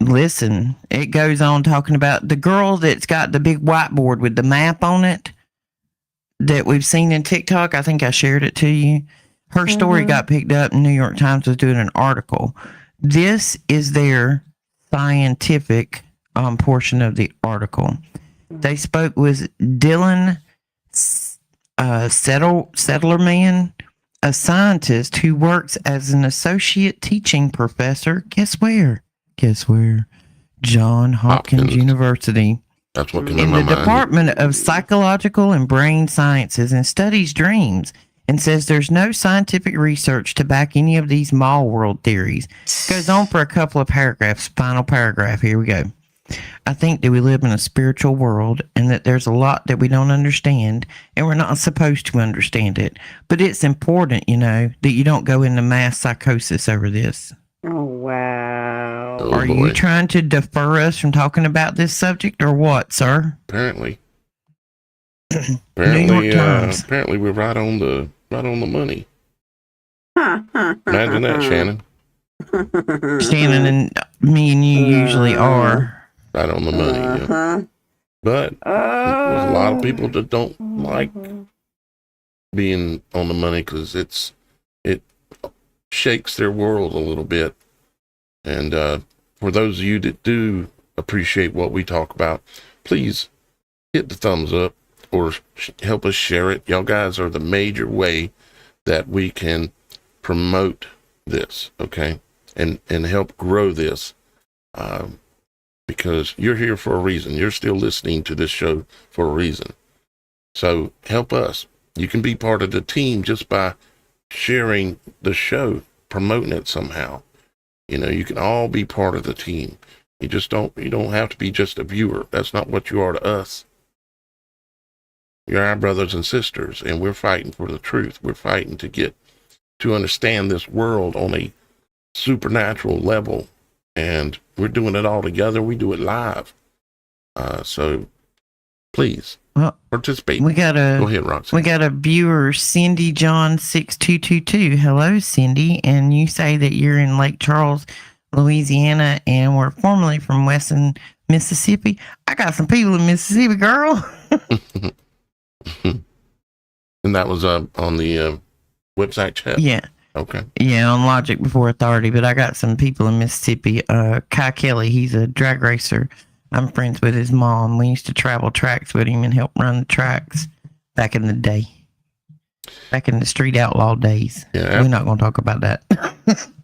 Listen, it goes on talking about the girl that's got the big whiteboard with the map on it that we've seen in TikTok. I think I shared it to you. Her story got picked up, and New York Times was doing an article. This is their scientific portion of the article. They spoke with Dylan Settlerman, a scientist who works as an associate teaching professor. Guess where? John Hopkins Hopkins. University. That's what came In in my the mind. Department of Psychological and Brain Sciences, and studies dreams and says there's no scientific research to back any of these mall world theories. Goes on for a couple of paragraphs. Final paragraph. Here we go. I think that we live in a spiritual world and that there's a lot that we don't understand and we're not supposed to understand it. But it's important, that you don't go into mass psychosis over this. Oh, wow. Oh, Are boy. you trying to defer us from talking about this subject or what, sir? Apparently. New York Times. Apparently we're right on the money. Imagine Imagine that, Shannon. Shannon and me and you usually are. Right on the money. Yeah. But there's a lot of people that don't like being on the money because it shakes their world a little bit. And for those of you that do appreciate what we talk about, please hit the thumbs up or help us share it. Y'all guys are the major way that we can promote this, okay, and help grow this, because you're here for a reason. You're still listening to this show for a reason. So help us. You can be part of the team just by sharing the show, promoting it somehow. You can all be part of the team. You don't have to be just a viewer. That's not what you are to us. You're our brothers and sisters, and we're fighting for the truth. We're fighting to understand this world on a supernatural level, and we're doing it all together. We do it live. So please participate. Go ahead, Roxy. We got a viewer, Cindy John 6222. Hello, Cindy, and you say that you're in Lake Charles, Louisiana, and we're formerly from Weston, Mississippi. I got some people in Mississippi, girl. And that was on the website chat? Yeah. Okay. Yeah, on Logic Before Authority, but I got some people in Mississippi. Kai Kelly, he's a drag racer. I'm friends with his mom. We used to travel tracks with him and help run the tracks back in the day. Back in the street outlaw days. Yeah. We're not going to talk about that.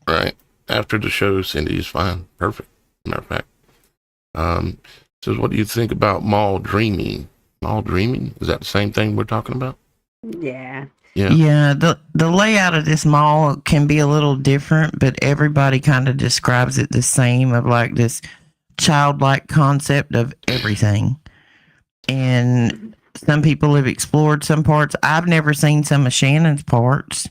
Right. After the show, Cindy is fine. Perfect. Matter of fact. Says, what do you think about mall dreaming? Mall dreaming? Is that the same thing we're talking about? Yeah. Yeah. Yeah, the layout of this mall can be a little different, but everybody kind of describes it the same, of like this childlike concept of everything. And some people have explored some parts. I've never seen some of Shannon's parts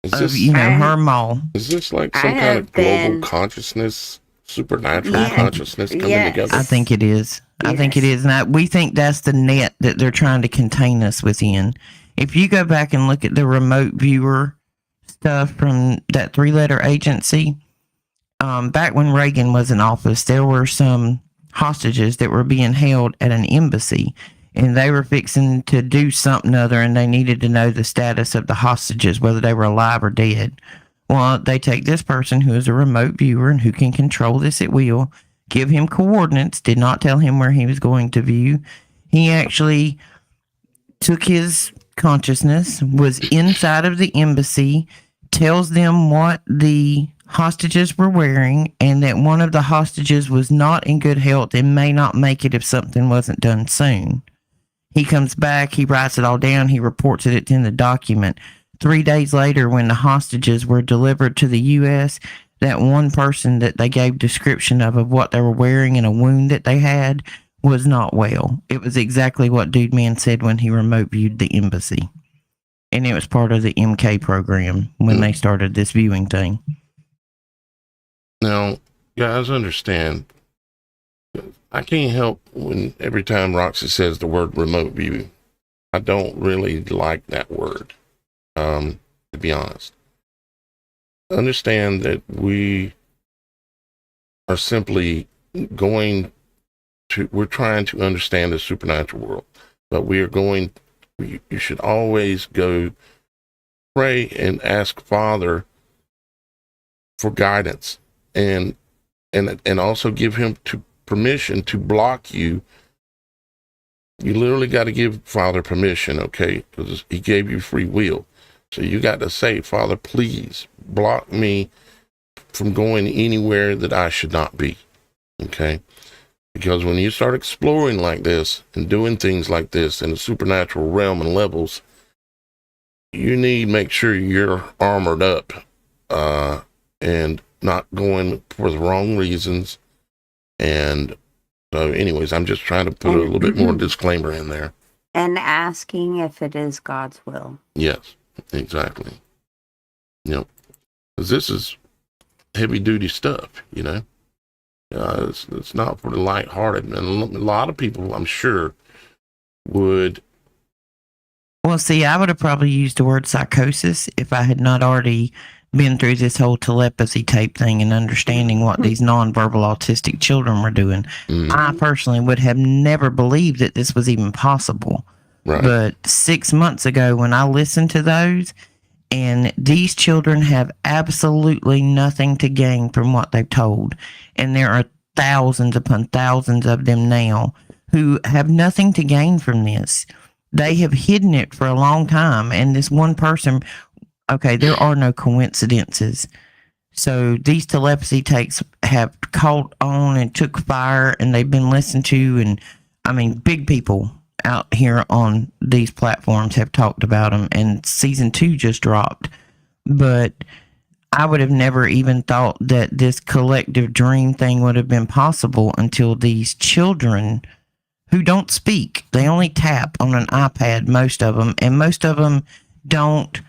Is of, this, her mall. is this like I some kind have of global been- consciousness, supernatural Yeah. consciousness coming Yes. together? I think it is. I think it Yes. is. And we think that's the net that they're trying to contain us within. If you go back and look at the remote viewer stuff from that 3-letter agency, back when Reagan was in office, there were some hostages that were being held at an embassy, and they were fixing to do something other, and they needed to know the status of the hostages, whether they were alive or dead. Well, they take this person who is a remote viewer and who can control this at will, give him coordinates, did not tell him where he was going to view. He actually took his consciousness, was inside of the embassy, tells them what the hostages were wearing, and that one of the hostages was not in good health and may not make it if something wasn't done soon. He comes back, he writes it all down, he reports it, it's in the document. 3 days later, when the hostages were delivered to the U.S., that one person that they gave description of what they were wearing and a wound that they had was not well. It was exactly what Dude Man said when he remote viewed the embassy. And it was part of the MK program when they started this viewing thing. Now, guys, understand, I can't help when every time Roxy says the word remote view, I don't really like that word, to be honest. Understand that we are simply we're trying to understand the supernatural world, but you should always go pray and ask Father for guidance, and also give him permission to block you. You literally got to give Father permission, okay? Because he gave you free will. So you got to say, Father, please block me from going anywhere that I should not be, okay? Because when you start exploring like this and doing things like this in the supernatural realm and levels, you need to make sure you're armored up, and not going for the wrong reasons. And so, anyways, I'm just trying to put a little bit more disclaimer in there. And asking if it is God's will. Yes, exactly. Yep. 'Cause this is heavy duty stuff, you know. It's not for the lighthearted. And a lot of people, I'm sure, would. Well, see, I would have probably used the word psychosis if I had not already been through this whole telepathy tape thing and understanding what these nonverbal autistic children were doing. I personally would have never believed that this was even possible. Right. But 6 months ago, when I listened to those, and these children have absolutely nothing to gain from what they've told. And there are thousands upon thousands of them now who have nothing to gain from this. They have hidden it for a long time. And this one person, okay, there are no coincidences. So these telepathy tapes have caught on and took fire, and they've been listened to. And I mean, big people out here on these platforms have talked about them, and season 2 just dropped. But I would have never even thought that this collective dream thing would have been possible until these children who don't speak, they only tap on an iPad, most of them, and most of them don't.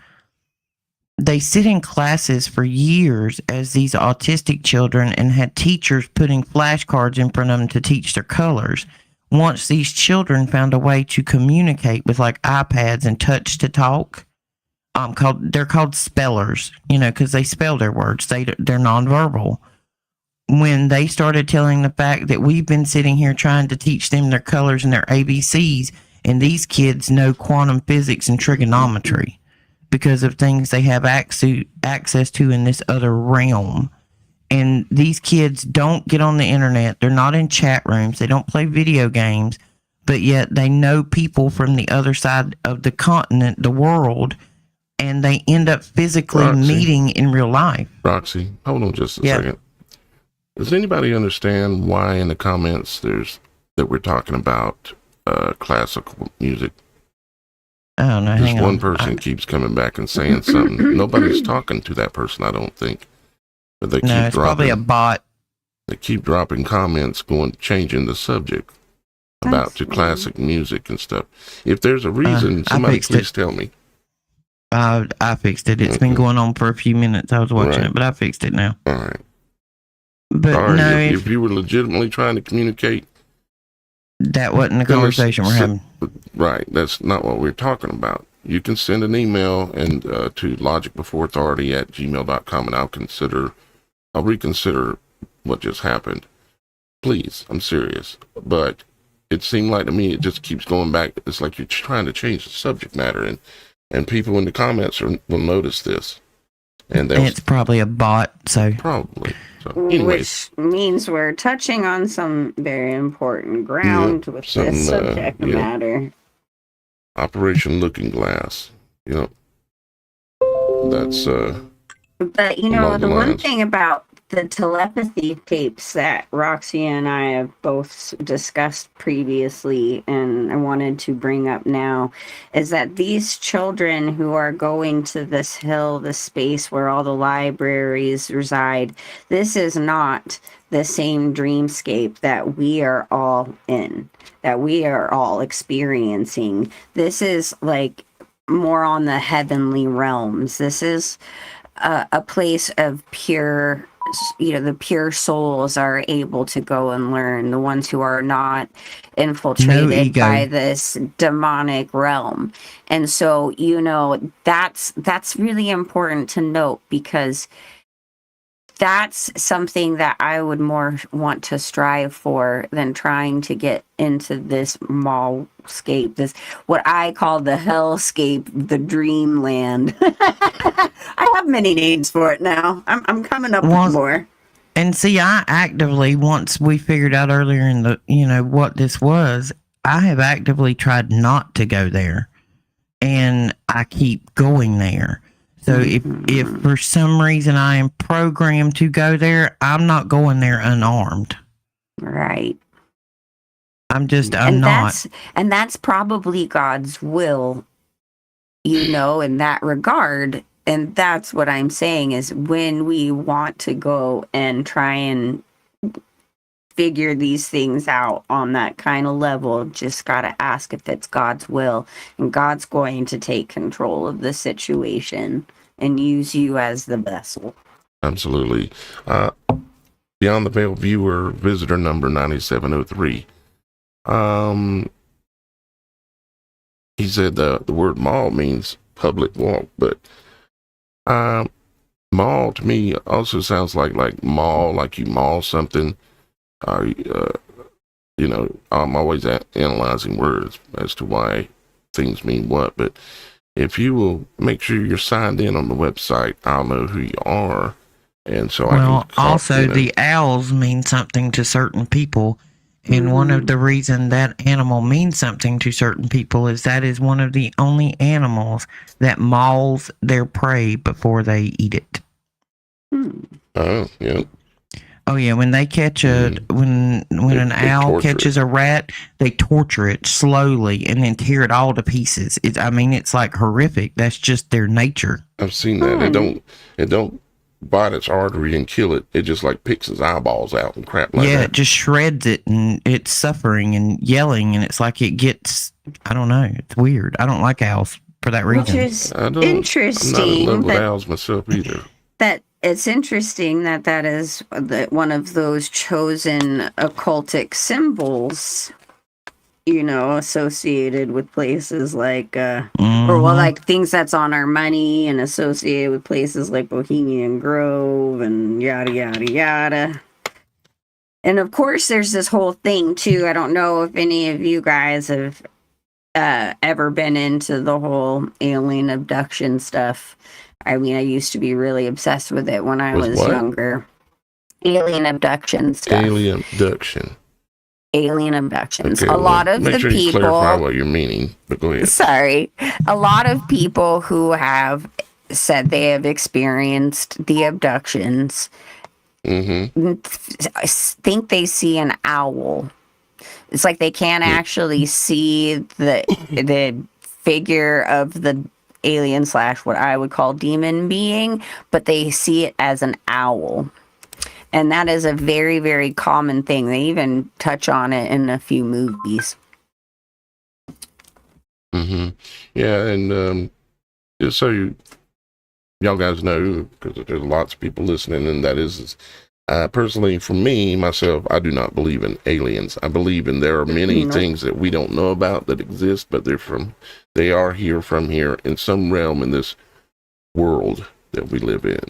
They sit in classes for years as these autistic children and had teachers putting flashcards in front of them to teach their colors. Once these children found a way to communicate with like iPads and touch to talk, they're called spellers, you know, because they spell their words. They're nonverbal. When they started telling the fact that we've been sitting here trying to teach them their colors and their ABCs, and these kids know quantum physics and trigonometry because of things they have access to in this other realm. And these kids don't get on the internet. They're not in chat rooms. They don't play video games, but yet they know people from the other side of the continent, the world, and they end up physically meeting in real life. Roxy, hold on just a second. Does anybody understand why in the comments that we're talking about classical music? I don't know. Just one person keeps coming back and saying something. Nobody's talking to that person, I don't think. But they keep it's probably a bot. They keep dropping comments, changing the subject about to classic music and stuff. If there's a reason, somebody please tell me. I fixed it. It's been going on for a few minutes. I was watching it, but I fixed it now. All right. But sorry, no, if you were legitimately trying to communicate, that wasn't the conversation we're having. Right. That's not what we're talking about. You can send an email and to logicbeforeauthority@gmail.com, and I'll reconsider what just happened. Please, I'm serious. But it seemed like to me it just keeps going back. It's like you're trying to change the subject matter, and people in the comments will notice this. And it's probably a bot, so probably. So, anyways, which means we're touching on some very important ground with this subject matter. Operation Looking Glass. That's But the one thing about the telepathy tapes that Roxy and I have both discussed previously, and I wanted to bring up now, is that these children who are going to this hill, this space where all the libraries reside, this is not the same dreamscape that we are all in, that we are all experiencing. This is like more on the heavenly realms. This is a place of pure, the pure souls are able to go and learn, the ones who are not infiltrated by this demonic realm. And so, that's really important to note, because that's something that I would more want to strive for than trying to get into this mallscape, this what I call the hellscape, the dreamland. I have many names for it now. I'm coming up with more. And see, I actively, once we figured out earlier in the, what this was, I have actively tried not to go there, and I keep going there. So if for some reason I am programmed to go there, I'm not going there unarmed. Right. I'm not. And that's probably God's will, in that regard. And that's what I'm saying is when we want to go and try and figure these things out on that kind of level, just got to ask if it's God's will, and God's going to take control of the situation and use you as the vessel. Absolutely. Beyond the Veil viewer, visitor number 9703. He said the word mall means public walk, but mall to me also sounds like mall, like you maul something. I'm always analyzing words as to why things mean what, but if you will make sure you're signed in on the website, I'll know who you are. And so the owls mean something to certain people. And one of the reason that animal means something to certain people is that is one of the only animals that mauls their prey before they eat it. Oh, yeah. Oh yeah, when they catch when an owl catches a rat, they torture it slowly and then tear it all to pieces. It's like horrific. That's just their nature. I've seen that. It don't bite its artery and kill it. It just like picks its eyeballs out and crap like that. Yeah, it just shreds it, and it's suffering and yelling, and it's like it gets, I don't know, it's weird. I don't like owls for that reason. Which is I'm interesting. not in love with owls myself either. That it's interesting that is one of those chosen occultic symbols, associated with places like, like things that's on our money and associated with places like Bohemian Grove and yada, yada, yada. And of course, there's this whole thing too. I don't know if any of you guys have ever been into the whole alien abduction stuff. I mean, I used to be really obsessed with it when I was younger. Alien abduction stuff. Alien abductions. Okay, a lot of the sure people. You clarify what you're meaning, but go ahead. Sorry. A lot of people who have said they have experienced the abductions think they see an owl. It's like they can't actually see the figure of the alien / what I would call demon being, but they see it as an owl. And that is a very, very common thing. They even touch on it in a few movies. Yeah, and just so y'all guys know, because there's lots of people listening, and that is personally for me, myself, I do not believe in aliens. I believe there are many things that we don't know about that exist, but they are here from here in some realm in this world that we live in.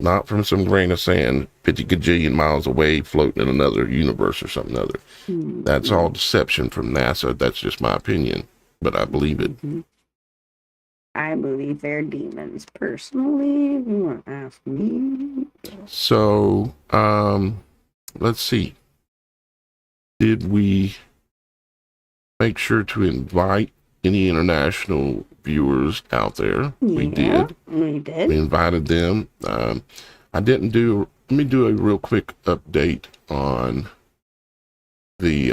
Not from some grain of sand 50 gajillion miles away floating in another universe or something other. That's all deception from NASA. That's just my opinion, but I believe it. I believe they're demons personally, if you want to ask me. So, let's see. Did we make sure to invite any international viewers out there? We did. We invited them. Let me do a real quick update on the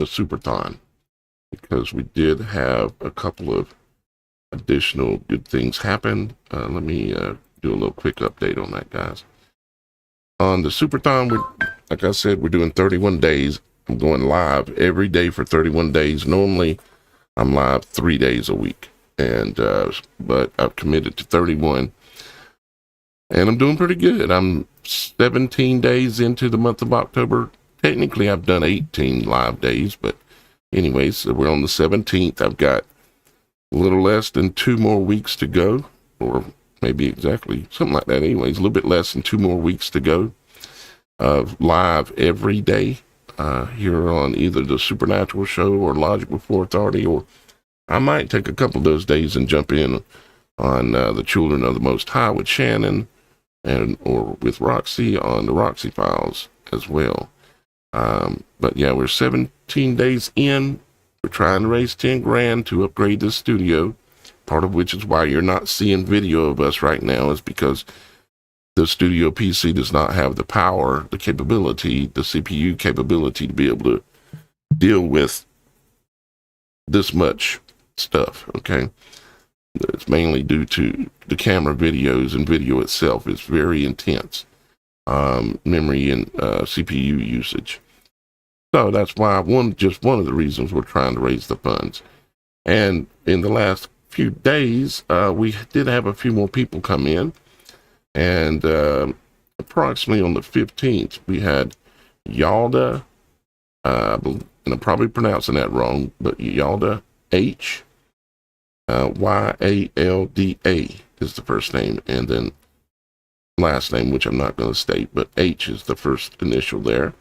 Superthon, because we did have a couple of additional good things happen. Let me do a little quick update on that, guys. On the Superthon, like I said, we're doing 31 days. I'm going live every day for 31 days. Normally, I'm live 3 days a week, but I've committed to 31, and I'm doing pretty good. I'm 17 days into the month of October. Technically, I've done 18 live days, but anyways, so we're on the 17th. I've got a little less than 2 more weeks to go, or maybe exactly something like that. Anyways, a little bit less than 2 more weeks to go of live every day here on either the Supernatural Show or Logic Before Authority, or I might take a couple of those days and jump in on the Children of the Most High with Shannon or with Roxy on the Roxy Files as well. But yeah, we're 17 days in. We're trying to raise 10 grand to upgrade this studio. Part of which is why you're not seeing video of us right now, is because the studio PC does not have the power, the capability, the CPU capability to be able to deal with this much stuff. Okay. It's mainly due to the camera videos, and video itself is very intense, memory and CPU usage. So that's why just one of the reasons we're trying to raise the funds. And in the last few days, we did have a few more people come in, and approximately on the 15th, we had Yalda, and I'm probably pronouncing that wrong, but Yalda H, Yalda is the first name, and then last name, which I'm not going to state, but H is the first initial there.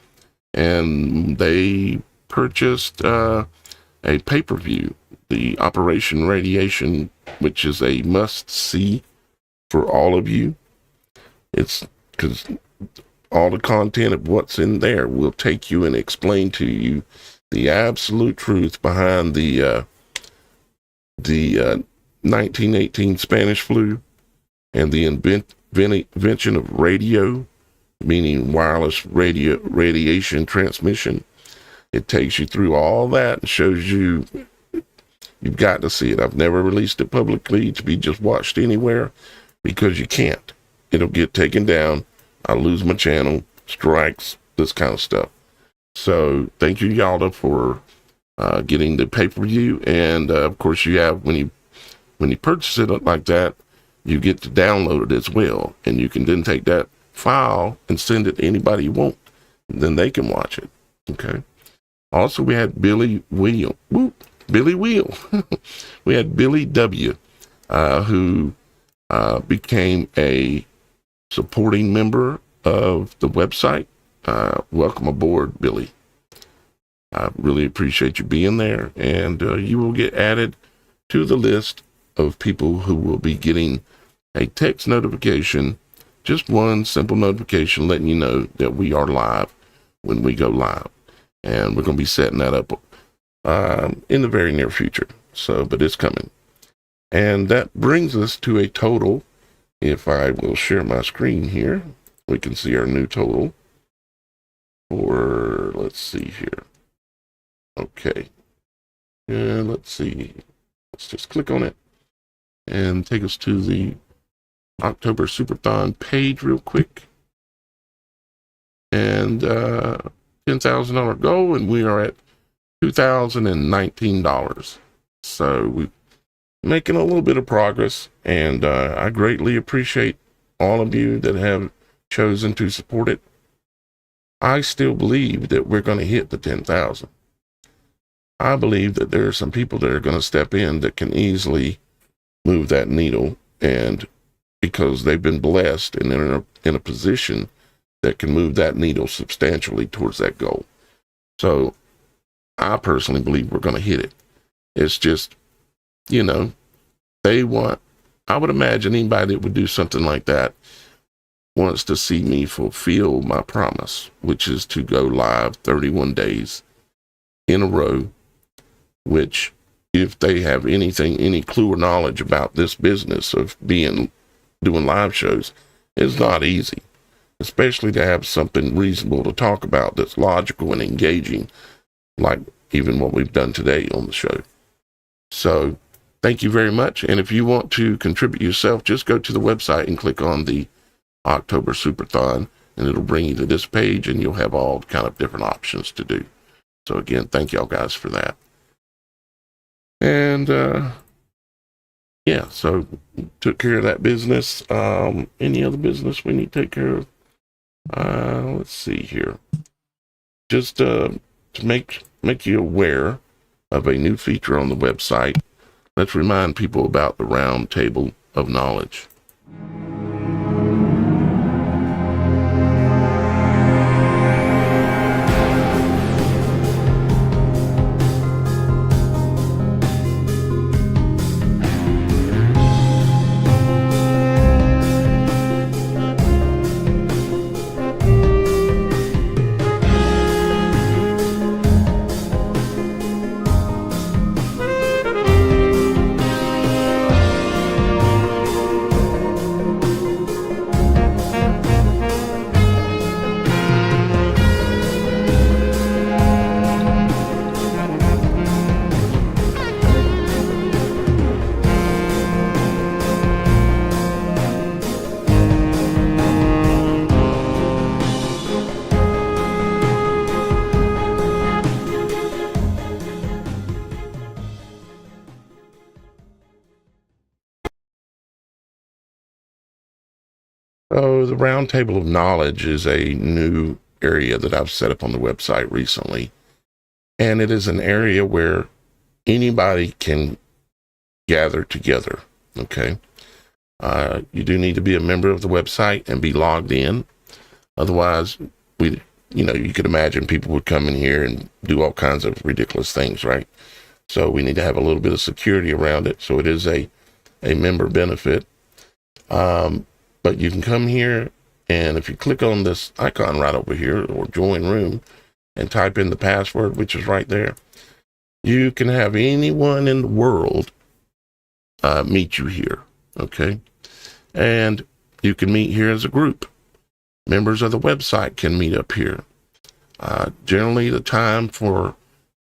And they purchased a pay-per-view, the Operation Radiation, which is a must-see for all of you. It's because all the content of what's in there will take you and explain to you the absolute truth behind the 1918 Spanish flu and the invention of radio, meaning wireless radiation transmission. It takes you through all that and shows you. You've got to see it. I've never released it publicly to be just watched anywhere because you can't. It'll get taken down. I'll lose my channel, strikes, this kind of stuff. So thank you, Yalda, for getting the pay-per-view. And of course, you have when you purchase it like that, you get to download it as well, and you can then take that file and send it to anybody you want, and then they can watch it. Okay. Also, we had Billy Wheel. We had Billy W, who became a supporting member of the website. Welcome aboard, Billy. I really appreciate you being there, and you will get added to the list of people who will be getting a text notification, just one simple notification letting you know that we are live when we go live. And we're going to be setting that up in the very near future. So, but it's coming. And that brings us to a total. If I will share my screen here, we can see our new total for, let's see here. Okay. Let's see. Let's just click on it and take us to the October Superthon page real quick. And $10,000 goal, and we are at $2,019. So we're making a little bit of progress, and I greatly appreciate all of you that have chosen to support it. I still believe that we're going to hit the 10,000. I believe that there are some people that are going to step in that can easily move that needle, and because they've been blessed and they're in a position that can move that needle substantially towards that goal. So I personally believe we're going to hit it. It's just, I would imagine anybody that would do something like that wants to see me fulfill my promise, which is to go live 31 days in a row, which if they have any clue or knowledge about this business of doing live shows, is not easy, especially to have something reasonable to talk about that's logical and engaging, like even what we've done today on the show. So thank you very much. And if you want to contribute yourself, just go to the website and click on the October Superthon, and it'll bring you to this page, and you'll have all kind of different options to do. So again, thank y'all guys for that. And so took care of that business. Any other business we need to take care of? Let's see here. Just to make you aware of a new feature on the website, let's remind people about the Round Table of Knowledge. So the Roundtable of Knowledge is a new area that I've set up on the website recently. And it is an area where anybody can gather together. Okay. You do need to be a member of the website and be logged in. Otherwise, you could imagine people would come in here and do all kinds of ridiculous things, right? So we need to have a little bit of security around it. So it is a member benefit. But you can come here, and if you click on this icon right over here, or join room, and type in the password, which is right there, you can have anyone in the world meet you here. Okay. And you can meet here as a group. Members of the website can meet up here. Generally, the time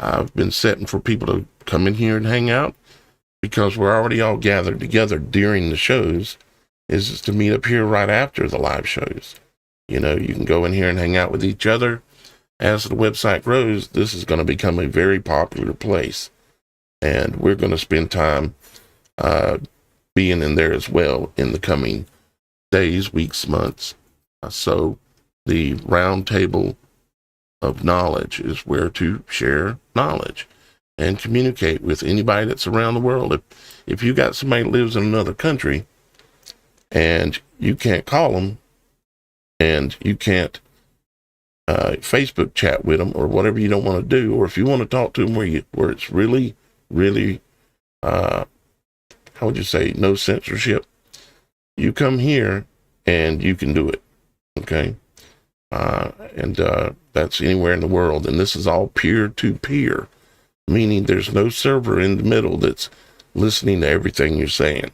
I've been setting for people to come in here and hang out, because we're already all gathered together during the shows, is to meet up here right after the live shows. You can go in here and hang out with each other. As the website grows, this is going to become a very popular place. And we're going to spend time being in there as well in the coming days, weeks, months. So the Roundtable of Knowledge is where to share knowledge and communicate with anybody that's around the world. If you got somebody that lives in another country and you can't call them and you can't Facebook chat with them or whatever you don't want to do, or if you want to talk to them where it's really, really, how would you say, no censorship, you come here and you can do it. Okay. And that's anywhere in the world. And this is all peer-to-peer, meaning there's no server in the middle that's listening to everything you're saying.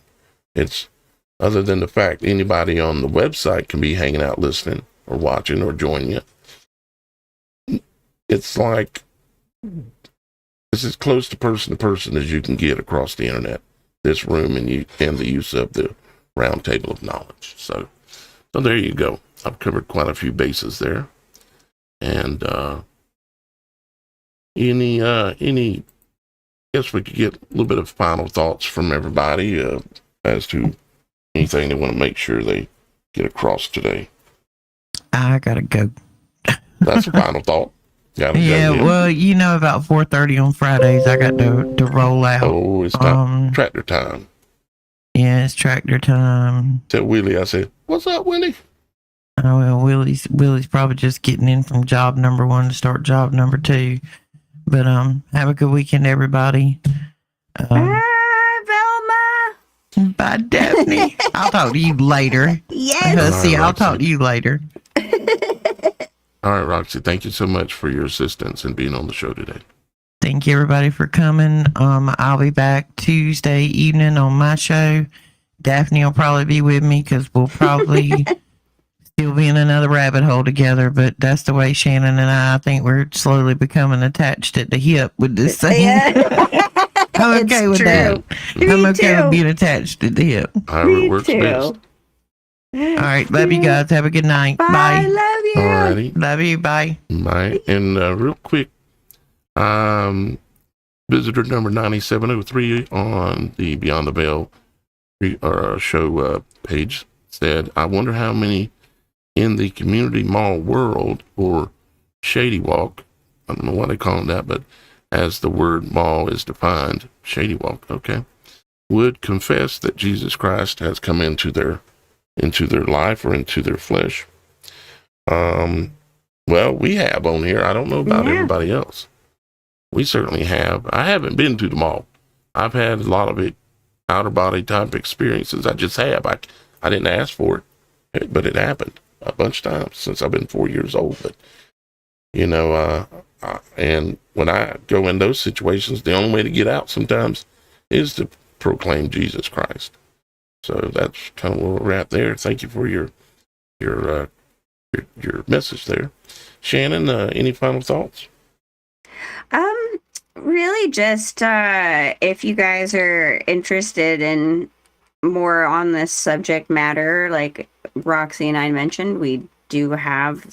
It's other than the fact anybody on the website can be hanging out, listening or watching or joining you. It's like, it's as close to person as you can get across the internet, this room and the use of the Roundtable of Knowledge. So there you go. I've covered quite a few bases there. And I guess we could get a little bit of final thoughts from everybody as to anything they want to make sure they get across today. I gotta go. That's a final thought. Gotta Yeah, go, well, about 4:30 on Fridays, I got to roll out. Oh, it's time. Tractor time. Yeah, it's tractor time. Tell Willie, I said, "What's up, Willie?" Oh, well, Willie's probably just getting in from job number 1 to start job number 2. But have a good weekend, everybody. Bye, Velma. Bye, Daphne. I'll talk to you later. Yes. See, I'll Roxy. talk to you later. All right, Roxy, thank you so much for your assistance and being on the show today. Thank you, everybody, for coming. I'll be back Tuesday evening on my show. Daphne will probably be with me because we'll probably still be in another rabbit hole together. But that's the way Shannon and I think we're slowly becoming attached at the hip with this thing. Yeah. I'm okay It's with true. that. Me I'm okay too. with being attached at the hip. However it works best. All right. Love you guys. Have a good night. Bye. Bye. Love you. Alrighty. Love you. Bye. Bye. And real quick, visitor number 9703 on the Beyond the Veil show page said, "I wonder how many in the community mall world or Shady Walk," I don't know why they call it that, but as the word mall is defined, Shady Walk, okay, would confess that Jesus Christ has come into their life or into their flesh. Well, we have on here. I don't know about everybody else. We certainly have. I haven't been to the mall. I've had a lot of outer body type experiences. I just have. I didn't ask for it, but it happened a bunch of times since I've been 4 years old. But and when I go in those situations, the only way to get out sometimes is to proclaim Jesus Christ. So that's kind of where we're at there. Thank you for your message there, Shannon. Any final thoughts? Really just if you guys are interested in more on this subject matter, like Roxy and I mentioned, we do have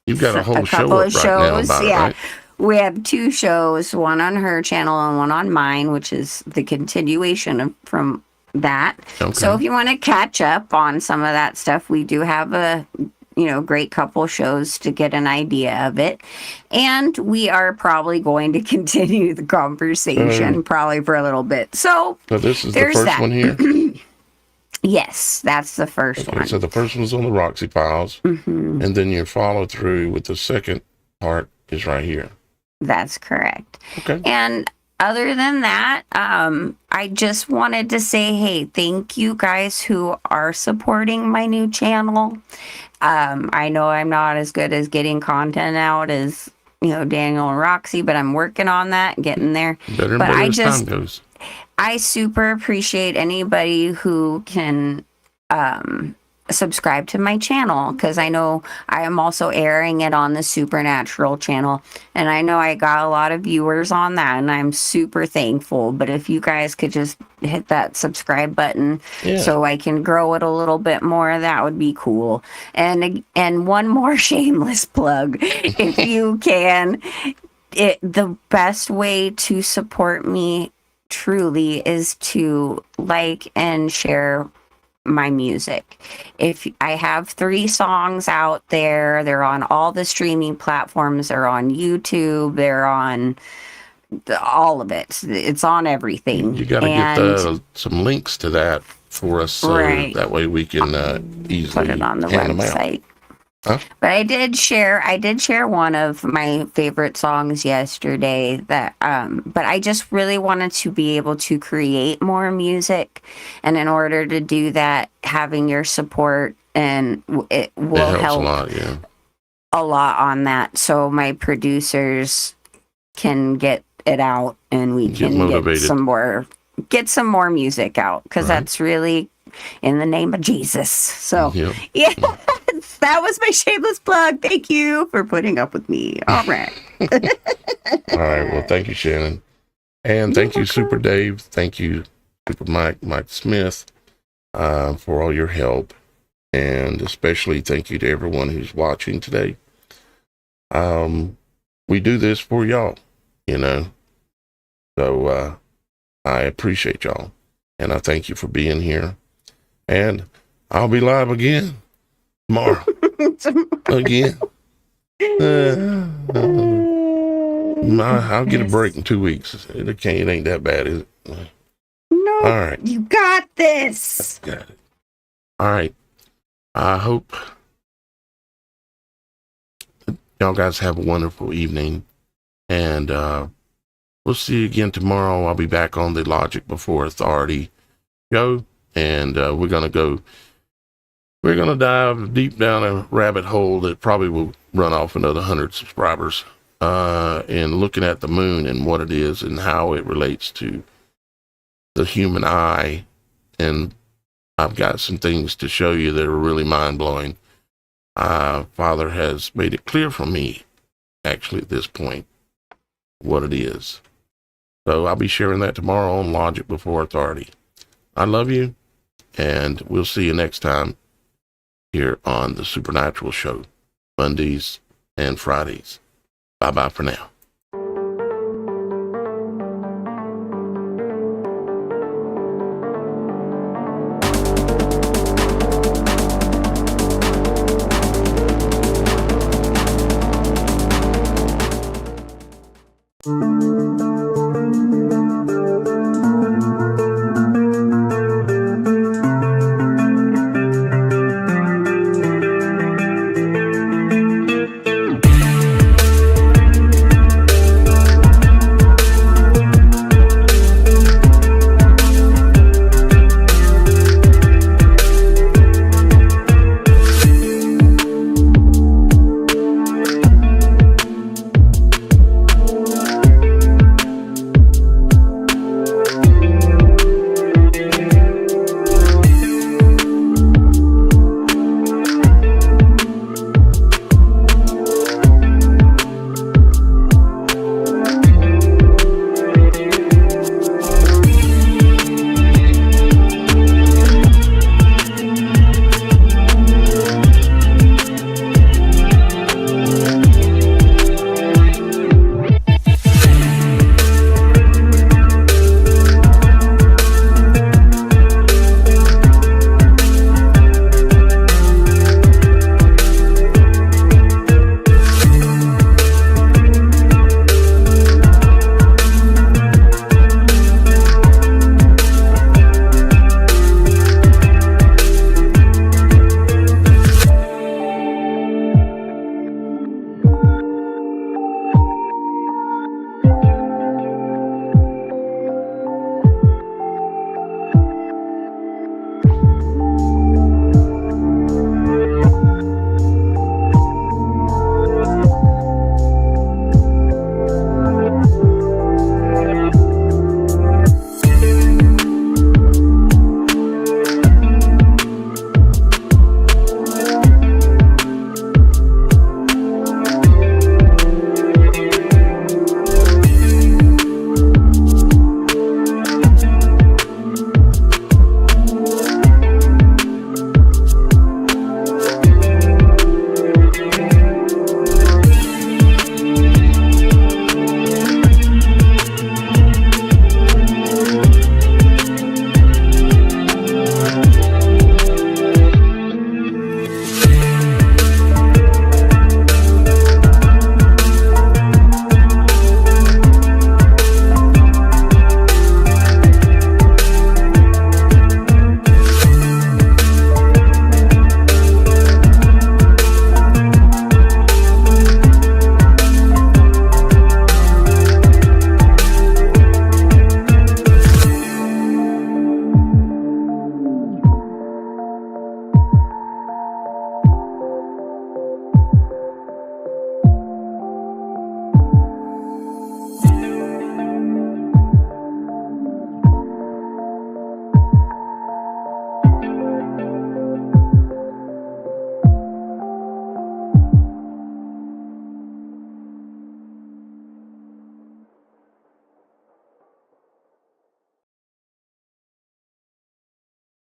You've got a whole show couple up of right now shows. about it, Yeah. right? We have 2 shows, one on her channel and one on mine, which is the continuation from that. Okay. So if you want to catch up on some of that stuff, we do have a great couple shows to get an idea of it. And we are probably going to continue the conversation probably for a little bit. So this is the there's first that. one here. Yes, that's the first Okay, one. so the first one's on the Roxy Files, Mhm. and then your follow through with the second part is right here. That's correct. Okay. And other than that, I just wanted to say, hey, thank you guys who are supporting my new channel. I know I'm not as good as getting content out as, Daniel and Roxy, but I'm working on that, getting there. Better and But better I as just- time goes. I super appreciate anybody who can subscribe to my channel, because I know I am also airing it on the Supernatural channel, and I know I got a lot of viewers on that, and I'm super thankful. But if you guys could just hit that subscribe button Yeah. so I can grow it a little bit more, that would be cool. And one more shameless plug, if you can, the best way to support me truly is to like and share my music. If I have 3 songs out there, they're on all the streaming platforms, they're on YouTube, they're on all of it. It's on everything. You got to And get some links to that for us, so Right. that way we can easily put it on the hand them out. website. Huh? But I did share one of my favorite songs yesterday that but I just really wanted to be able to create more music, and in order to do that, having your support and it will It helps help a lot, yeah. a lot on that, so my producers can get it out and we Get can motivated. get some more music out, because Right. that's really in the name of Jesus. So Yep. yes, that was my shameless plug. Thank you for putting up with me. All right. All right. Well, thank you, Shannon. And thank you, Super Dave. Thank you, Super Mike Smith, for all your help. And especially thank you to everyone who's watching today. We do this for y'all, So I appreciate y'all. And I thank you for being here. And I'll be live again tomorrow. Again. I'll get a break in 2 weeks. It ain't that bad, is it? No, All right. you got this. Got it. All right. I hope y'all guys have a wonderful evening. And we'll see you again tomorrow. I'll be back on the Logic Before Authority show. And we're going to dive deep down a rabbit hole that probably will run off another 100 subscribers. And looking at the moon and what it is and how it relates to the human eye. And I've got some things to show you that are really mind-blowing. Father has made it clear for me, actually, at this point, what it is. So I'll be sharing that tomorrow on Logic Before Authority. I love you, and we'll see you next time here on the Supernatural Show, Mondays and Fridays. Bye-bye for now.